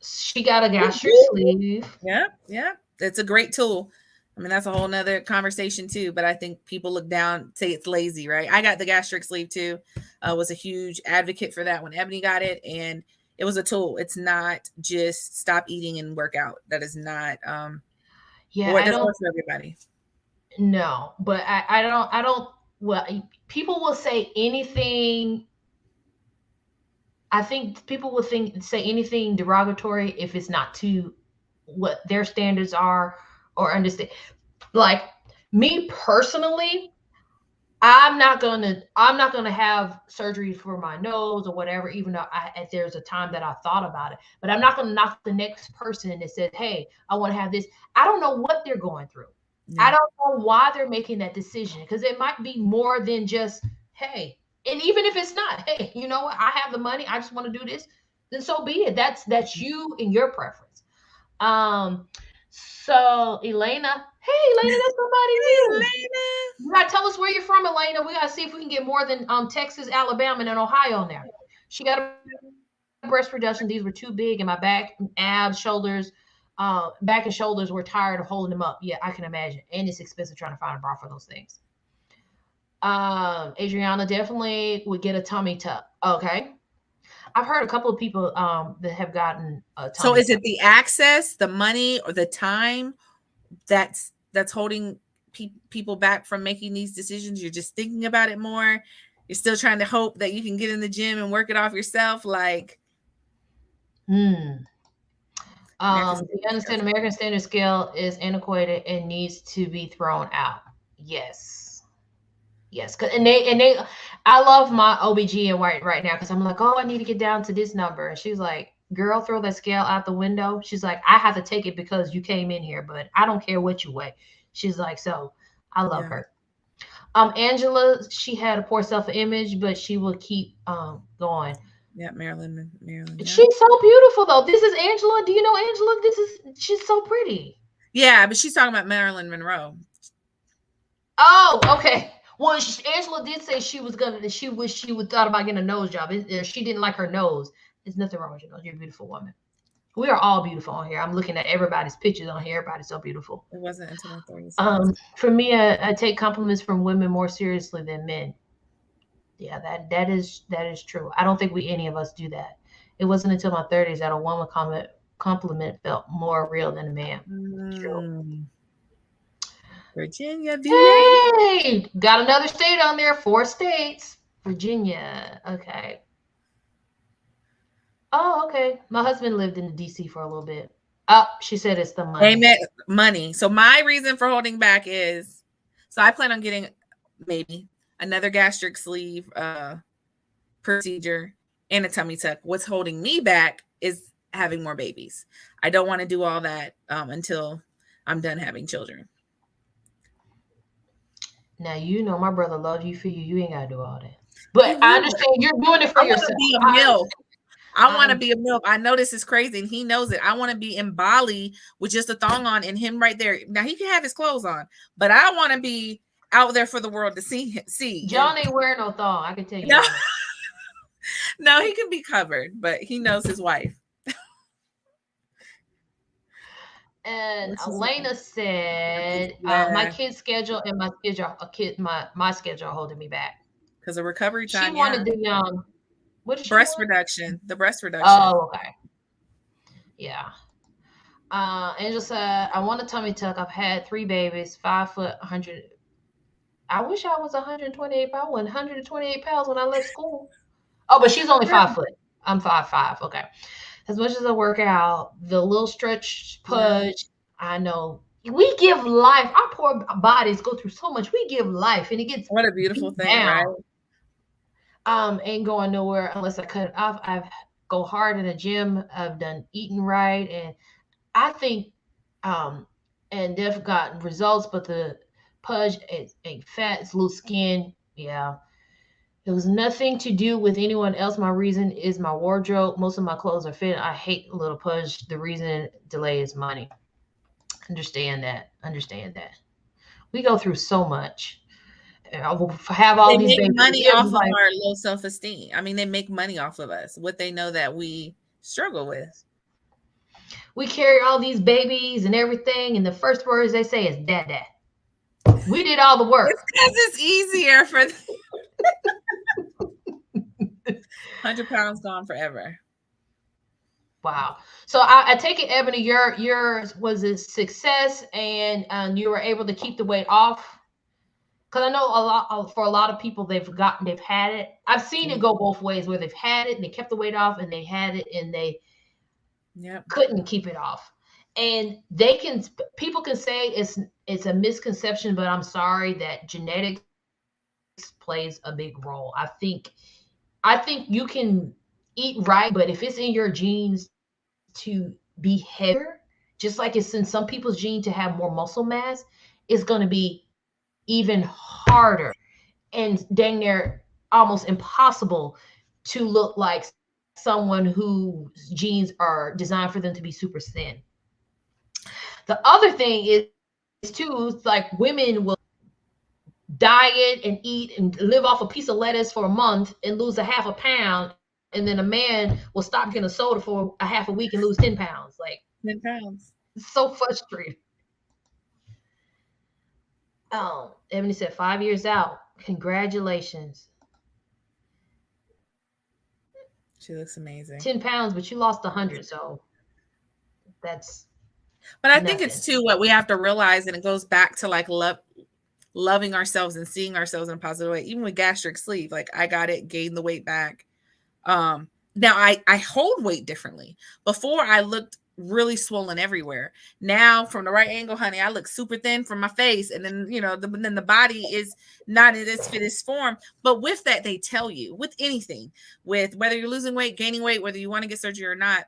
she got a gastric sleeve. Yep. Yep. It's a great tool. I mean, that's a whole nother conversation too. But I think people look down, say it's lazy, right? I got the gastric sleeve too. Was a huge advocate for that when Ebony got it, and it was a tool. It's not just stop eating and work out. That is not Yeah, or it I doesn't don't work for everybody. know, but I don't well, people will say anything. I think people will say anything derogatory if it's not to what their standards are or understand. Like me personally, I'm not gonna have surgery for my nose or whatever, even though there's a time that I thought about it. But I'm not gonna knock the next person that says, "Hey, I want to have this." I don't know what they're going through. I Yeah. don't know why they're making that decision because it might be more than just, "Hey," and even if it's not, "Hey, you know what? I have the money. I just want to do this." Then so be it. That's you and your preference. Um, so Elena, hey Elena, that's somebody Hey, new. Elena. You gotta tell us where you're from, Elena. We gotta see if we can get more than Texas, Alabama, and Ohio in there. She got a breast reduction. These were too big, and my back, abs, shoulders, back and shoulders were tired of holding them up. Yeah, I can imagine. And it's expensive trying to find a bra for those things. Adriana definitely would get a tummy tuck. Okay. I've heard a couple of people that have gotten a So tummy is tuck. it the access, the money, or the time that's holding people back from making these decisions? You're just thinking about it more. You're still trying to hope that you can get in the gym and work it off yourself. Like Hmm. America's Do you Standard understand Scale. American Standard Scale is antiquated and needs to be thrown out? Yes. Yes. And they I love my OBGYN right now because I'm like, oh, I need to get down to this number. And she's like, girl, throw that scale out the window. She's like, I have to take it because you came in here, but I don't care what you weigh. She's like, so I love Yeah. her. Angela, she had a poor self-image, but she will keep going. Yeah, Maryland, Maryland, yeah. She's so beautiful though. This is Angela. Do you know Angela? She's so pretty. Yeah, but she's talking about Marilyn Monroe. Oh, okay. Well, Angela did say she was gonna. She wish she would thought about getting a nose job. She didn't like her nose. There's nothing wrong with your nose. You're a beautiful woman. We are all beautiful on here. I'm looking at everybody's pictures on here. Everybody's so beautiful. It wasn't until my 30s. That was For me, I take compliments from women more seriously than men. Yeah, that is true. I don't think we any of us do that. It wasn't until my 30s that a woman compliment felt more real than a man. True. mm, Virginia, do ya? Hey, got another state on there. 4 states. Virginia. Okay. Oh, okay. My husband lived in DC for a little bit. Oh, she said it's the money. Amen. Money. So my reason for holding back is, so I plan on getting maybe another gastric sleeve procedure and a tummy tuck. What's holding me back is having more babies. I don't want to do all that until I'm done having children. Now you know my brother loves you for you. You ain't gotta do all that. But He I will. understand you're doing it for I want to yourself. be a I MILF. understand. I I want to be a MILF. I know this is crazy, and he knows it. I want to be in Bali with just a thong on and him right there. Now he can have his clothes on, but I want to be out there for the world to see. And John ain't wearing no thong. I can tell you no, that much. no, he can be covered, but he knows his wife. And Which is Elena said, "My yeah, kid's schedule and my schedule, my schedule are holding me back." because of recovery She time. Yeah, wanted the what did she breast want? reduction. The breast reduction. Oh, okay, yeah. Angel said, "I want a tummy tuck. I've had 3 babies, 5 foot, 100. I wish I was 128 pounds. I was 128 pounds when I left school. Oh, but she's only 5 foot. I'm 5'5". Okay. As much as I work out, the little stretch Yeah. pudge, I know we give life. Our poor bodies go through so much. We give life, and it gets What a beautiful beat thing, right? down. Ain't going nowhere unless I cut it off. I've go hard in the gym. I've done eating right, and I think, um, and they've gotten results. But the pudge ain't fat. It's loose skin. Yeah, it was nothing to do with anyone else. My reason is my wardrobe. Most of my clothes are fit. I hate a little pudge. The reason delay is money. Understand that. Understand that. We go through so much. I will have all They these make babies. money It off was of like, our low self-esteem. I mean, they make money off of us, what they know that we struggle with. we carry all these babies and everything, and the first words they say is dad dad. We did all the It's work. because it's easier for 100 pounds gone forever. Wow. So I take it, Ebony, yours was a success, and you were able to keep the weight off. Because I know a lot for a lot of people, they've had it. I've seen it Yeah. go both ways, where they've had it and they kept the weight off, and they had it and they Yep. couldn't keep it off. And people can say it's a misconception, but I'm sorry that genetics plays a big role. I think you can eat right, but if it's in your genes to be heavier, just like it's in some people's gene to have more muscle mass, it's going to be even harder and dang near almost impossible to look like someone whose genes are designed for them to be super thin. The other thing is too, like women will diet and eat and live off a piece of lettuce for a month and lose a half a pound, and then a man will stop drinking a soda for a half a week and lose 10 pounds. Like, 10 pounds. it's so frustrating. Ebony said 5 years out. Congratulations. She looks amazing. 10 pounds, but you lost 100, so that's But I think it's nothing. too what we have to realize, and it goes back to like loving ourselves and seeing ourselves in a positive way. Even with gastric sleeve, like I got it, gained the weight back. Now I hold weight differently. Before I looked really swollen everywhere. Now from the right angle, honey, I look super thin from my face, and then then the body is not in its fittest form. But with that, they tell you with anything, with whether you're losing weight, gaining weight, whether you want to get surgery or not,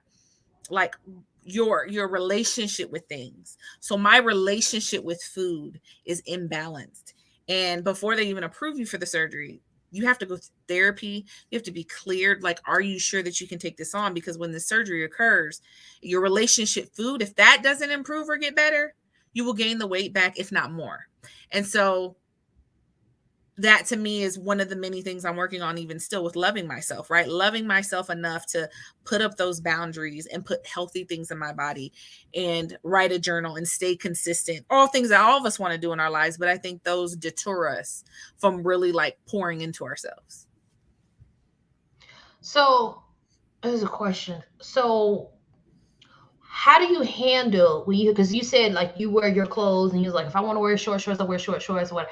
like your relationship with things. So my relationship with food is imbalanced. And before they even approve you for the surgery, you have to go to therapy. You have to be cleared. Like, are you sure that you can take this on? Because when the surgery occurs, your relationship food, if that doesn't improve or get better, you will gain the weight back, if not more. And so that to me is one of the many things I'm working on, even still, with loving myself, right? Loving myself enough to put up those boundaries and put healthy things in my body and write a journal and stay consistent. All things that all of us want to do in our lives, but I think those deter us from really like pouring into ourselves. So, there's a question. So, how do you handle when you, because you said like you wear your clothes and you was like, if I want to wear short shorts, I wear short shorts, what?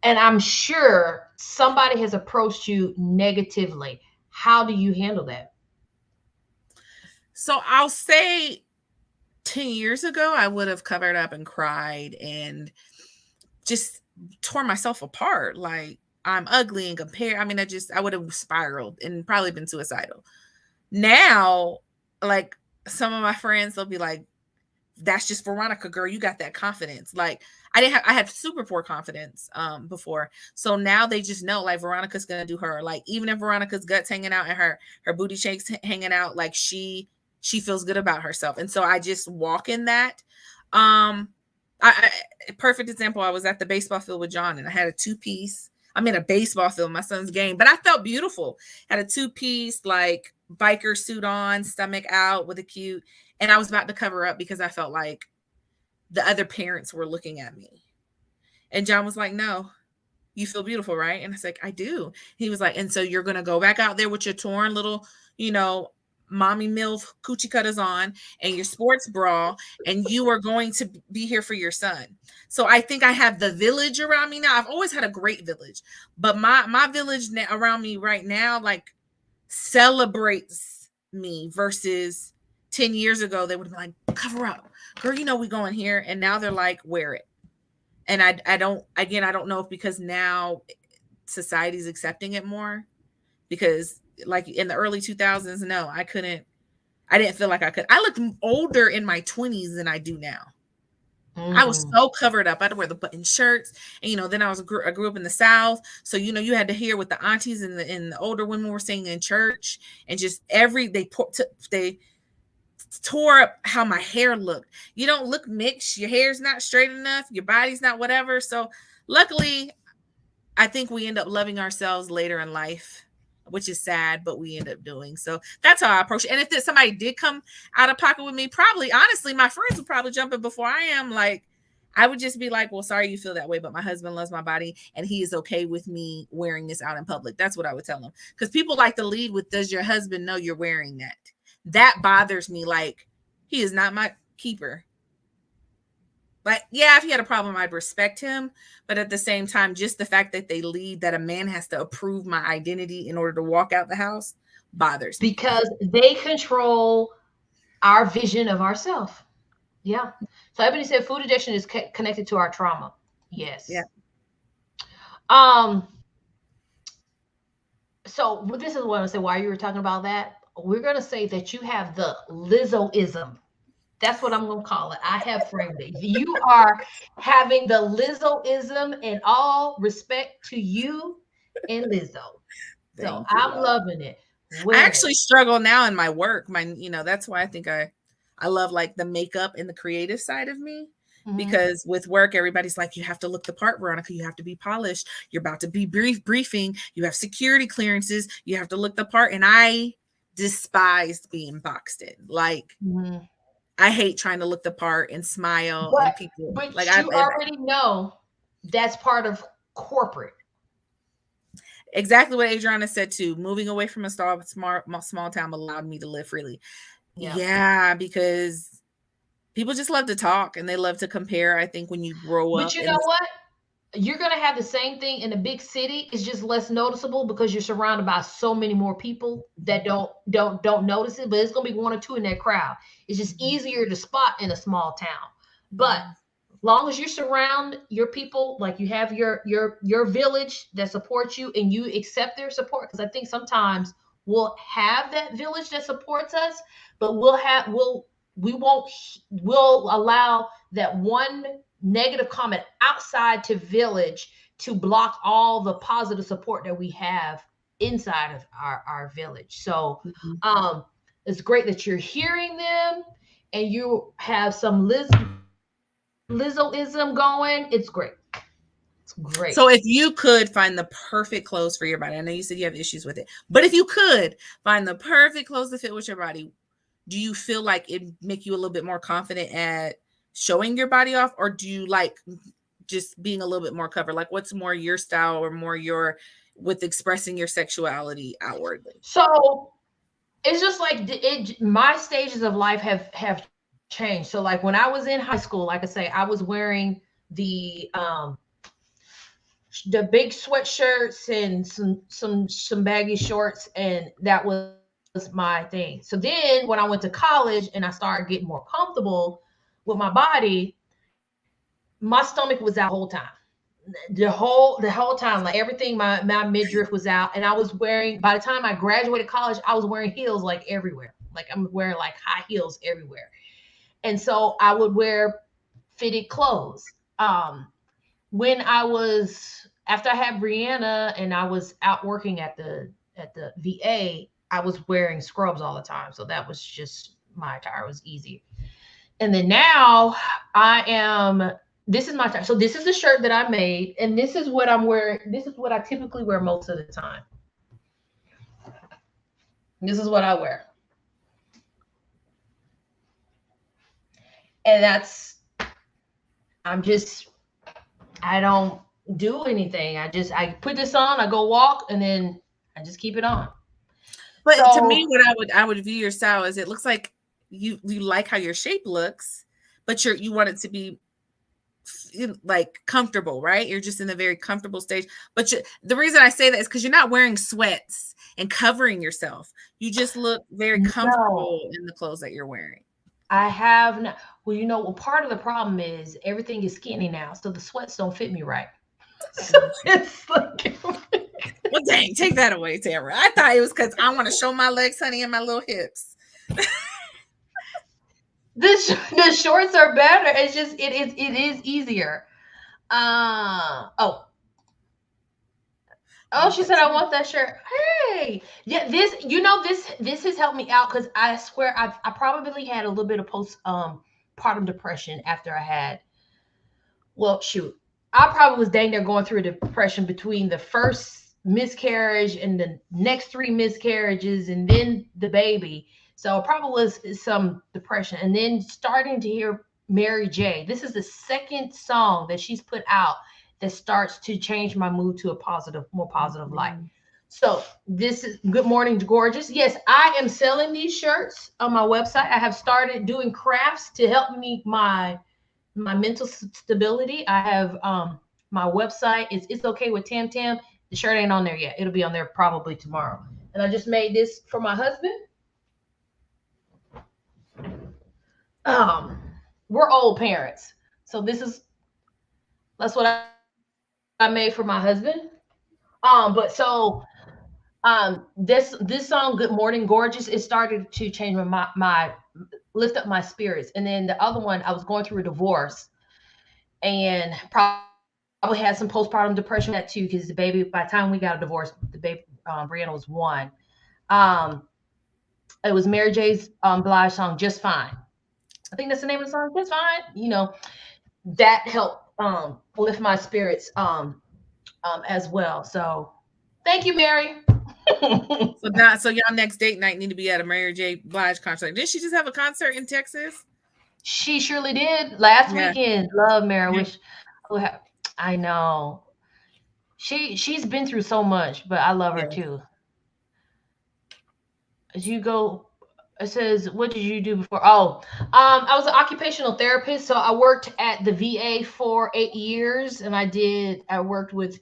And I'm sure somebody has approached you negatively. How do you handle that? So I'll say 10 years ago, I would have covered up and cried and just tore myself apart. Like, I'm ugly and compare. I mean, I would have spiraled and probably been suicidal. Now, like, some of my friends, they'll be like, that's just Veronica, girl. You got that confidence. Like, I had super poor confidence before. So now they just know, like, Veronica's gonna do her. Like, even if Veronica's guts hanging out and her booty shakes hanging out, like, she feels good about herself. And so I just walk in that. Um Perfect example, I was at the baseball field with John and I had a two-piece. I'm in a baseball field, my son's game, but I felt beautiful. Had a two-piece like biker suit on, stomach out with a cute, and I was about to cover up because I felt like the other parents were looking at me. And John was like, "No, you feel beautiful, right?" And I was like, "I do." He was like, "And so you're gonna go back out there with your torn little, you know, mommy milf coochie cutters on and your sports bra, and you are going to be here for your son." So I think I have the village around me now. I've always had a great village, but my village around me right now, like, celebrates me versus 10 years ago, they would have been like, "Cover up, girl, you know we going here." And now they're like, "Wear it." And I don't, again, I don't know if because now society's accepting it more, because like in the early 2000s, no, I didn't feel like I could. I looked older in my 20s than I do now. I was Mm. so covered up. I'd wear the button shirts, and then I grew up in the South, so you had to hear what the aunties and the older women were saying in church, and just they tore up how my hair looked. You don't look mixed. Your hair's not straight enough. Your body's not whatever. So luckily, I think we end up loving ourselves later in life, which is sad, but we end up doing. So that's how I approach it. And if somebody did come out of pocket with me, probably, honestly, my friends would probably jump in before I am. Like, I would just be like, "Well, sorry you feel that way, but my husband loves my body and he is okay with me wearing this out in public." That's what I would tell him. Because people like to lead with, "Does your husband know you're wearing that?" That bothers me. Like, he is not my keeper. But yeah, if he had a problem, I'd respect him. But at the same time, just the fact that they lead, that a man has to approve my identity in order to walk out the house, bothers me. Because they control our vision of ourselves. Yeah. So everybody said food addiction is connected to our trauma. Yeah. Yes. Um. So this is what I say. Why you were talking about that? We're gonna say that you have the Lizzoism. That's what I'm gonna call it. I have framed it. You are having the Lizzoism, in all respect to you and Lizzo. So Thank I'm you. loving it. I Wear it. actually struggle now in my work. That's why I think I love like the makeup and the creative side of me. Mhm. Because with work, everybody's like, "You have to look the part, Veronica. You have to be polished. You're about to be briefing. You have security clearances. You have to look the part." And I despised being boxed in. Like, Mhm. I hate trying to look the part and smile But and people like but you already know that's part of corporate. exactly what Adriana said too. Moving away from a small town allowed me to live freely. Yeah. Yeah, because people just love to talk and they love to compare. I think when you grow But up you in know this, what? You're going to have the same thing in a big city. It's just less noticeable because you're surrounded by so many more people that don't notice it, but it's going to be one or two in that crowd. It's just easier to spot in a small town. But as long as you surround your people, like you have your village that supports you and you accept their support, because I think sometimes we'll have that village that supports us, but we won't we'll allow that one negative comment outside to village to block all the positive support that we have inside of our village. So Mhm. it's great that you're hearing them and you have some Lizzoism going. It's great. It's great. So if you could find the perfect clothes for your body, I know you said you have issues with it, but if you could find the perfect clothes to fit with your body, do you feel like it make you a little bit more confident at showing your body off, or do you like just being a little bit more covered? Like, what's more your style or more your with expressing your sexuality outwardly? So it's just like my stages of life have changed. So like when I was in high school, like I say, I was wearing the the big sweatshirts and some baggy shorts, and that was my thing. So then when I went to college and I started getting more comfortable with my body, my stomach was out the whole time. The whole time, like everything, my midriff was out, and I was wearing, by the time I graduated college, I was wearing heels like everywhere. Like I'm wearing like high heels everywhere. And so I would wear fitted clothes. When I was after I had Brianna and I was out working at the VA, I was wearing scrubs all the time. So that was just my attire. It was easy. And then now I am this is my attire. So this is the shirt that I made, and this is what I'm wearing. This is what I typically wear most of the time. This is what I wear. And I'm just I don't do anything. I put this on, I go walk, and then I just keep it on. But to me, So what I would view your style is it looks like you like how your shape looks, but you want it to be like comfortable, right? You're just in a very comfortable stage. But the reason I say that is because you're not wearing sweats and covering yourself. You just look very no, comfortable in the clothes that you're wearing. I have not. Well, well, part of the problem is everything is skinny now, so the sweats don't fit me right. So it's like Well, dang, take that away, Tamara. I thought it was because I want to show my legs, honey, and my little hips. the shorts are better. It's just it is easier. Oh, I oh, want she that said I too. want that shirt. Hey, yeah, this has helped me out because I swear I probably had a little bit of postpartum depression after I had. Well, shoot, I probably was dang near going through a depression between the first miscarriage and the next three miscarriages and then the baby. So it probably was some depression. And then starting to hear Mary J. This is the second song that she's put out that starts to change my mood to a positive, more positive light. Mhm. So this is Good Morning Gorgeous. Yes, I am selling these shirts on my website. I have started doing crafts to help me my mental stability. I have my website is It's Okay with Tam Tam. The shirt ain't on there yet. It'll be on there probably tomorrow. And I just made this for my husband. Um, we're old parents, so that's what I made for my husband. But this song Good Morning Gorgeous, it started to change my lift up my spirits. And then the other one, I was going through a divorce and probably had some postpartum depression with that too because the baby, by the time we got a divorce, the baby, Brianna was 1. Um, it was Mary J's Blige song "Just Fine." I think that's the name of the song, "Just Fine." That helped lift my spirits as well. So thank you, Mary. So y'all next date night need to be at a Mary J. Blige concert. Did she just have a concert in Texas? She surely did last Yeah. weekend. Love Mary. Yeah. Wish I know she's been through so much, but I love her Yeah. too. As you go, it says, what did you do before? Oh, I was an occupational therapist, so I worked at the VA for 8 years, and I worked with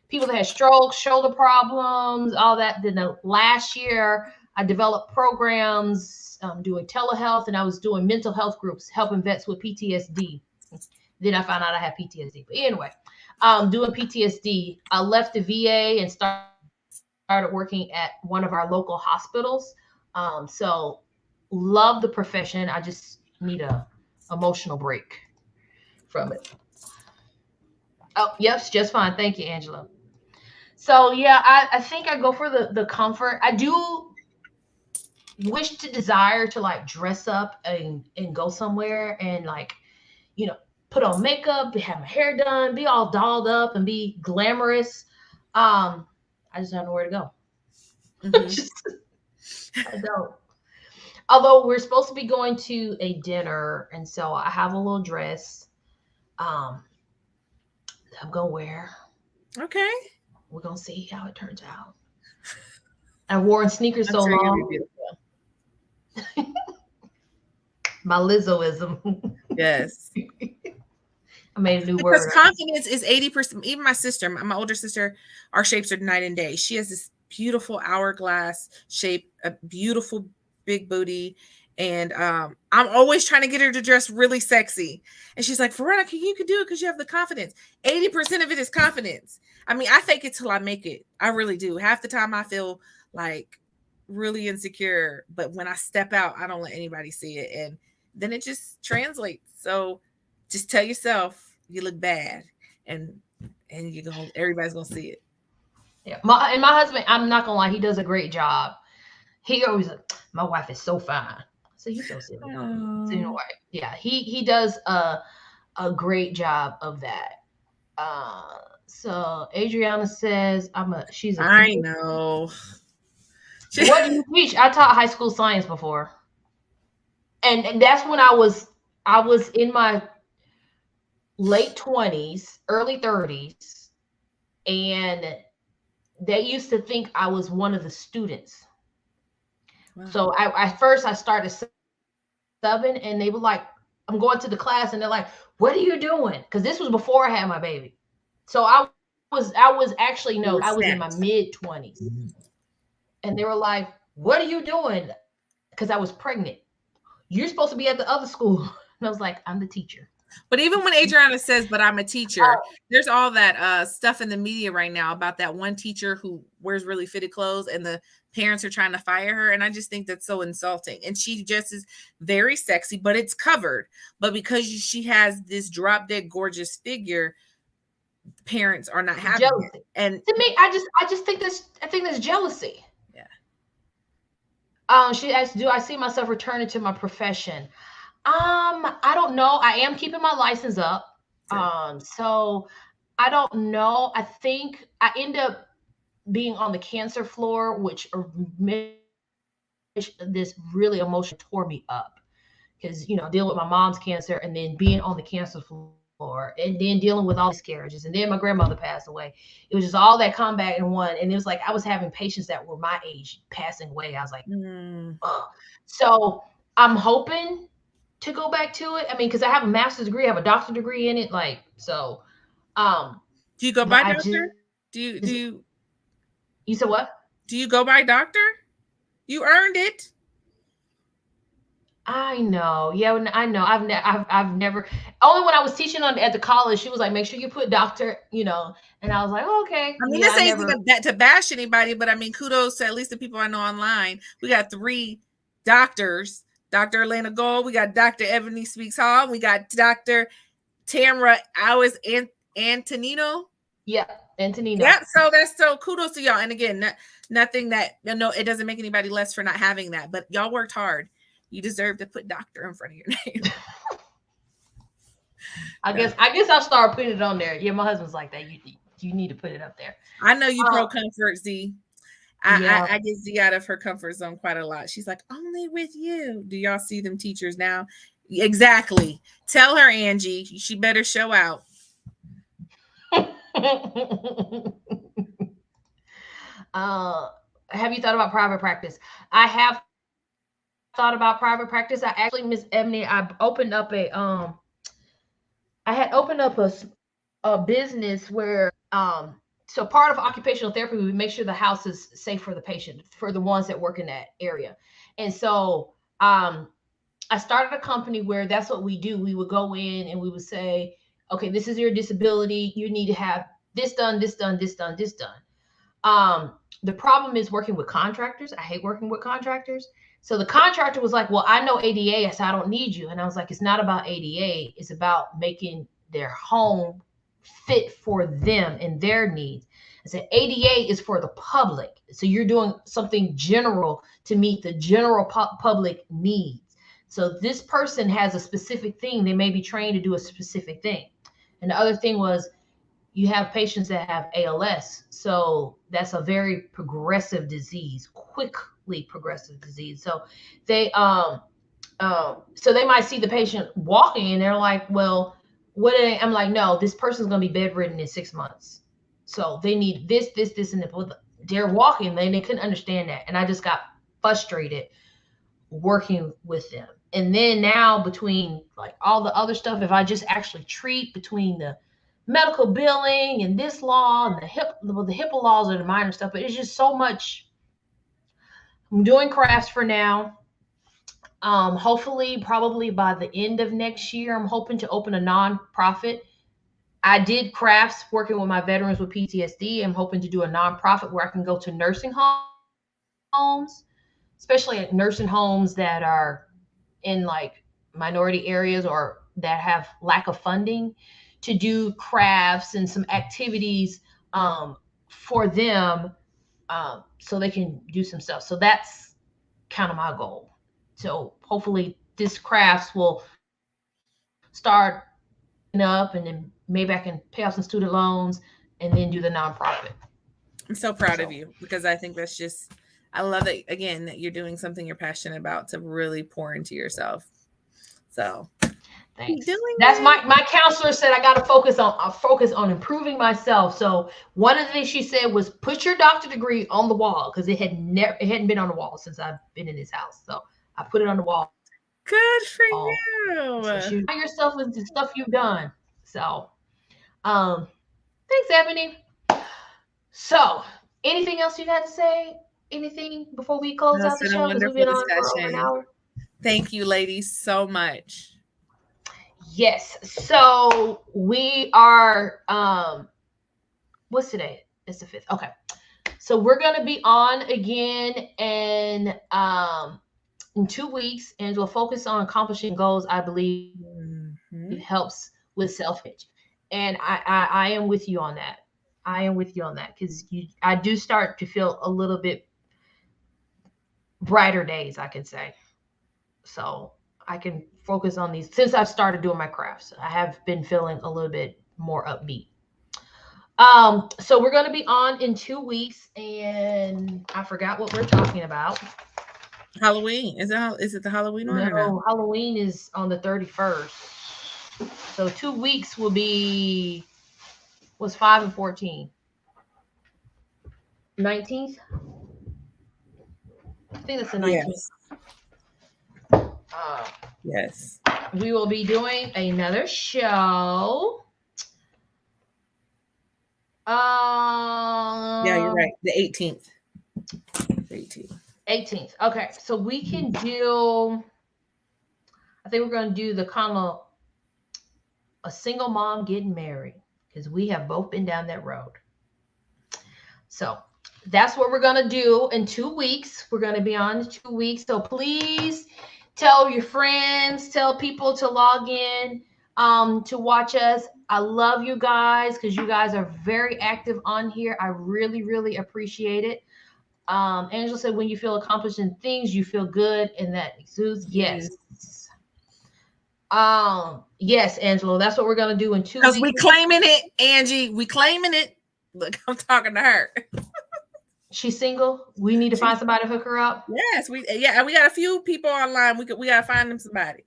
people that had strokes, shoulder problems, all that. Then the last year, I developed programs doing telehealth, and I was doing mental health groups, helping vets with PTSD. Then I found out I had PTSD. But anyway, doing PTSD, I left the VA and started working at one of our local hospitals. So love the profession. I just need a emotional break from it. Oh, yep, it's just fine. Thank you, Angela. So yeah, I think I go for the comfort. I do wish to desire to like dress up and go somewhere and like, you know, put on makeup, have my hair done, be all dolled up and be glamorous. I just don't know where to go. Hmm. Just, I don't. Although we're supposed to be going to a dinner, and so I have a little dress um I'm gonna wear. Okay. We're gonna see how it turns out. I wore in sneakers I'm so sure you'll be long. beautiful. My Lizzoism. Yes. I made a new Because word up. confidence is 80%. Even my sister, my older sister, our shapes are night and day. She has this beautiful hourglass shape, a beautiful big booty. And I'm always trying to get her to dress really sexy. And she's like, Veronica, you can do it because you have the confidence. 80% of it is confidence. I mean, I fake it till I make it. I really do. Half the time I feel like really insecure. But when I step out, I don't let anybody see it. And then it just translates. So just tell yourself you look bad, and you go. Everybody's gonna see it. Yeah. My husband, I'm not gonna lie, he does a great job. He always like, my wife is so fine. So you so silly. So you know Oh, what? Yeah, he does a great job of that. So Adriana says she's a I teacher. know. What do you teach? I taught high school science before. And that's when I was in my late 20s, early 30s, and they used to think I was one of the students. Wow. So I first I started subbing, and they were like, I'm going to the class, and they're like, what are you doing? Because this was before I had my baby. So I was actually, You no, were I was in my snatched. mid 20s. And they were like, what are you doing? Because I was pregnant. You're supposed to be at the other school. And I was like, I'm the teacher. But even when Adriana says, "But I'm a teacher," there's all that stuff in the media right now about that one teacher who wears really fitted clothes, and the parents are trying to fire her. And I just think that's so insulting. And she just is very sexy, but it's covered. But because she has this drop dead gorgeous figure, parents are not It's having it. jealousy. And To me, I just think that's jealousy. yeah, She asked, do I see myself returning to my profession? I don't know. I am keeping my license up. good. So I don't know. I think I end up being on the cancer floor, which this really emotionally tore me up because dealing with my mom's cancer and then being on the cancer floor and then dealing with all these miscarriages and then my grandmother passed away. It was just all that combat in one, and it was like I was having patients that were my age passing away. I was like, Mm. ugh. So I'm hoping to go back to it. I mean, because I have a master's degree, I have a doctorate degree in it, like so. Um, Do you go but by I doctor? just Do you do you you said what? do you go by doctor? You earned it. I know. Yeah, I know. I've never. Only when I was teaching at the college, she was like, "Make sure you put doctor," and I was like, oh, "Okay." I mean, Yeah, this I ain't never. even that to bash anybody, but I mean, kudos to at least the people I know online. We got 3 doctors: Dr. Elena Gold, we got Dr. Ebony Speaks Hall, we got Dr. Tamara Hours Antonino. Yeah, Antonino. Yeah, so that's so kudos to y'all. And again, nothing that no, it doesn't make anybody less for not having that, but y'all worked hard. You deserve to put doctor in front of your name. I No. guess. I guess I'll start putting it on there. Yeah, my husband's like that. You need to put it up there. I know you Uh, pro comfort, Z. yeah. I get Z out of her comfort zone quite a lot. She's like, only with you. Do y'all see them teachers now? Exactly. Tell her, Angie, she better show out. uh, have you thought about private practice? I have thought about private practice. I actually, Miss Ebony, I had opened up a business where so part of occupational therapy, we make sure the house is safe for the patient, for the ones that work in that area. And so I started a company where that's what we do. We would go in and we would say, okay, this is your disability. You need to have this done, this done, this done, this done. The problem is working with contractors. I hate working with contractors. So the contractor was like, well, I know ADA, so I don't need you. And I was like, it's not about ADA. It's about making their home fit for them and their needs. I said, ADA is for the public. So you're doing something general to meet the general public needs. So this person has a specific thing. They may be trained to do a specific thing. And the other thing was, you have patients that have ALS. So that's a very progressive disease, quickly progressive disease. So they might see the patient walking and they're like, well, what are they? I'm like, no, this person's gonna be bedridden in 6 months. So they need this, and they're walking, they couldn't understand that. And I just got frustrated working with them. And then now between like all the other stuff, if I just actually treat between the medical billing and this law and the HIPAA laws are the minor stuff, but it's just so much. I'm doing crafts for now. Hopefully, probably by the end of next year, I'm hoping to open a nonprofit. I did crafts working with my veterans with PTSD. I'm hoping to do a nonprofit where I can go to nursing homes, especially at nursing homes that are in like minority areas or that have lack of funding, to do crafts and some activities for them, so they can do some stuff. So that's kind of my goal. So hopefully this crafts will start building up, and then maybe I can pay off some student loans and then do the nonprofit. I'm so So proud of you because I think that's just, I love that again that you're doing something you're passionate about to really pour into yourself. So keep thanks. doing That's it. my counselor said I got to focus on improving myself. So one of the things she said was put your doctor degree on the wall, because it hadn't been on the wall since I've been in this house. So I put it on the wall. Good So for she was you. yourself with the stuff you've done. So um thanks, Ebony. So anything else you got to say? Anything before we close out That's the been a show, because we've wonderful been on for over an discussion. hour? Thank you, ladies, so much. Yes. So we are what's today? It's the 5th. Okay. So we're gonna be on again in 2 weeks, and we'll focus on accomplishing goals. I believe helps with Hmm. self-image. And I am with you on that. I am with you on that, because I do start to feel a little bit brighter days, I can say. So I can focus on these since I've started doing my crafts. I have been feeling a little bit more upbeat. So we're going to be on in 2 weeks, and I forgot what we're talking about. Halloween. Is it the Halloween one or no? No, Halloween is on the 31st. So 2 weeks will be, was 5 and 14. 19th? I think that's the 19th. Yes. Uh, Yes. we will be doing another show. Yeah, you're right. Um, The 18th. 18th. 18th. Okay, so we can do. I think we're going to do the kind of a single mom getting married, because we have both been down that road. So that's what we're going to do in 2 weeks. We're going to be on in 2 weeks. So please tell your friends, tell people to log in to watch us. I love you guys because you guys are very active on here. I really, really appreciate it. Angela said, when you feel accomplished in things, you feel good, and that exudes. Yes. Yes. Yes, Angelo. That's what we're gonna do in two Because weeks. we claiming it, Angie. We claiming it. Look, I'm talking to her. She's single. We need to find She's somebody to hook her up. yes, we got a few people online. We gotta find them somebody.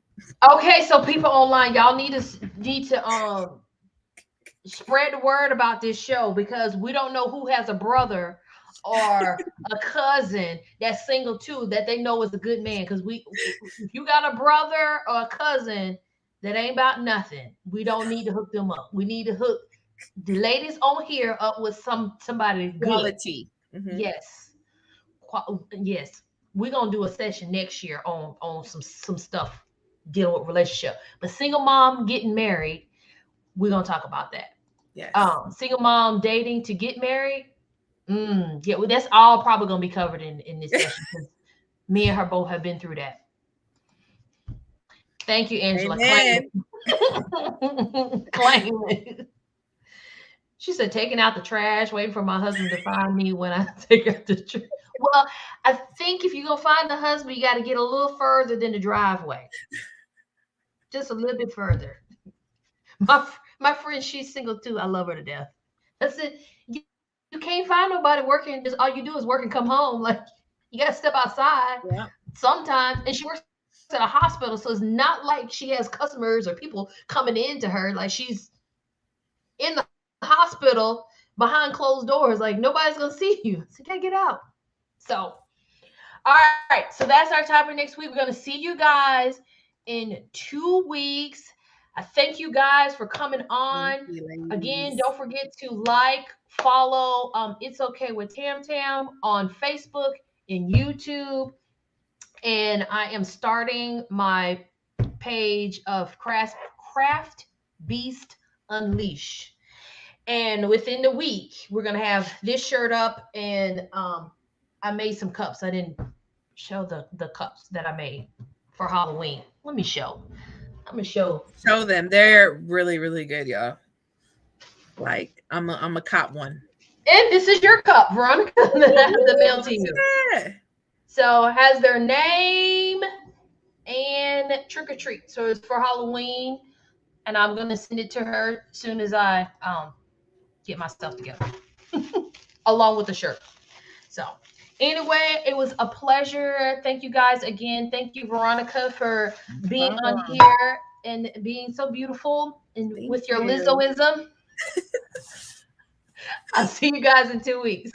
Okay, so people online, y'all need to spread the word about this show, because we don't know who has a brother or a cousin that's single too that they know is a good man. Because if you got a brother or a cousin that ain't about nothing, we don't need to hook them up. We need to hook the ladies on here up with somebody good. Quality. Hmm. Yes, yes. We're gonna do a session next year on some stuff dealing with relationship. But single mom getting married, we're gonna talk about that. Yes. Single mom dating to get married. Yeah, well, that's all probably gonna be covered in this session, because me and her both have been through that. Thank you, Angela. Claim Amen. it. Claim it. She said, taking out the trash, waiting for my husband to find me when I take out the trash. Well, I think if you're gonna find the husband, you got to get a little further than the driveway, just a little bit further. My friend, she's single too. I love her to death. I said, you can't find nobody working. Just all you do is work and come home. Like, you gotta step outside Yeah. sometimes. And she works at a hospital, so it's not like she has customers or people coming into her. Like, she's in the hospital behind closed doors. Like, nobody's gonna see you. So you gotta get out. So, all right. So that's our topic next week. We're gonna see you guys in 2 weeks. I thank you guys for coming Thank on. you, Again, ladies. don't forget to like, follow It's Okay with Tam Tam on Facebook and YouTube. And I am starting my page of Craft Beast Unleash. And within the week, we're gonna have this shirt up, and I made some cups. I didn't show the cups that I made for Halloween. Let me show. I'm gonna show. Show them. They're really, really good, y'all. Like I'm a cop one. And this is your cup, Veronica, that I have to mail to you. Yeah. So it has their name and trick or treat. So it's for Halloween, and I'm gonna send it to her as soon as I get my stuff together, along with the shirt. So anyway, it was a pleasure. Thank you guys again. Thank you, Veronica, for being on here and being so beautiful and with your Lizzoism. I'll see you guys in 2 weeks.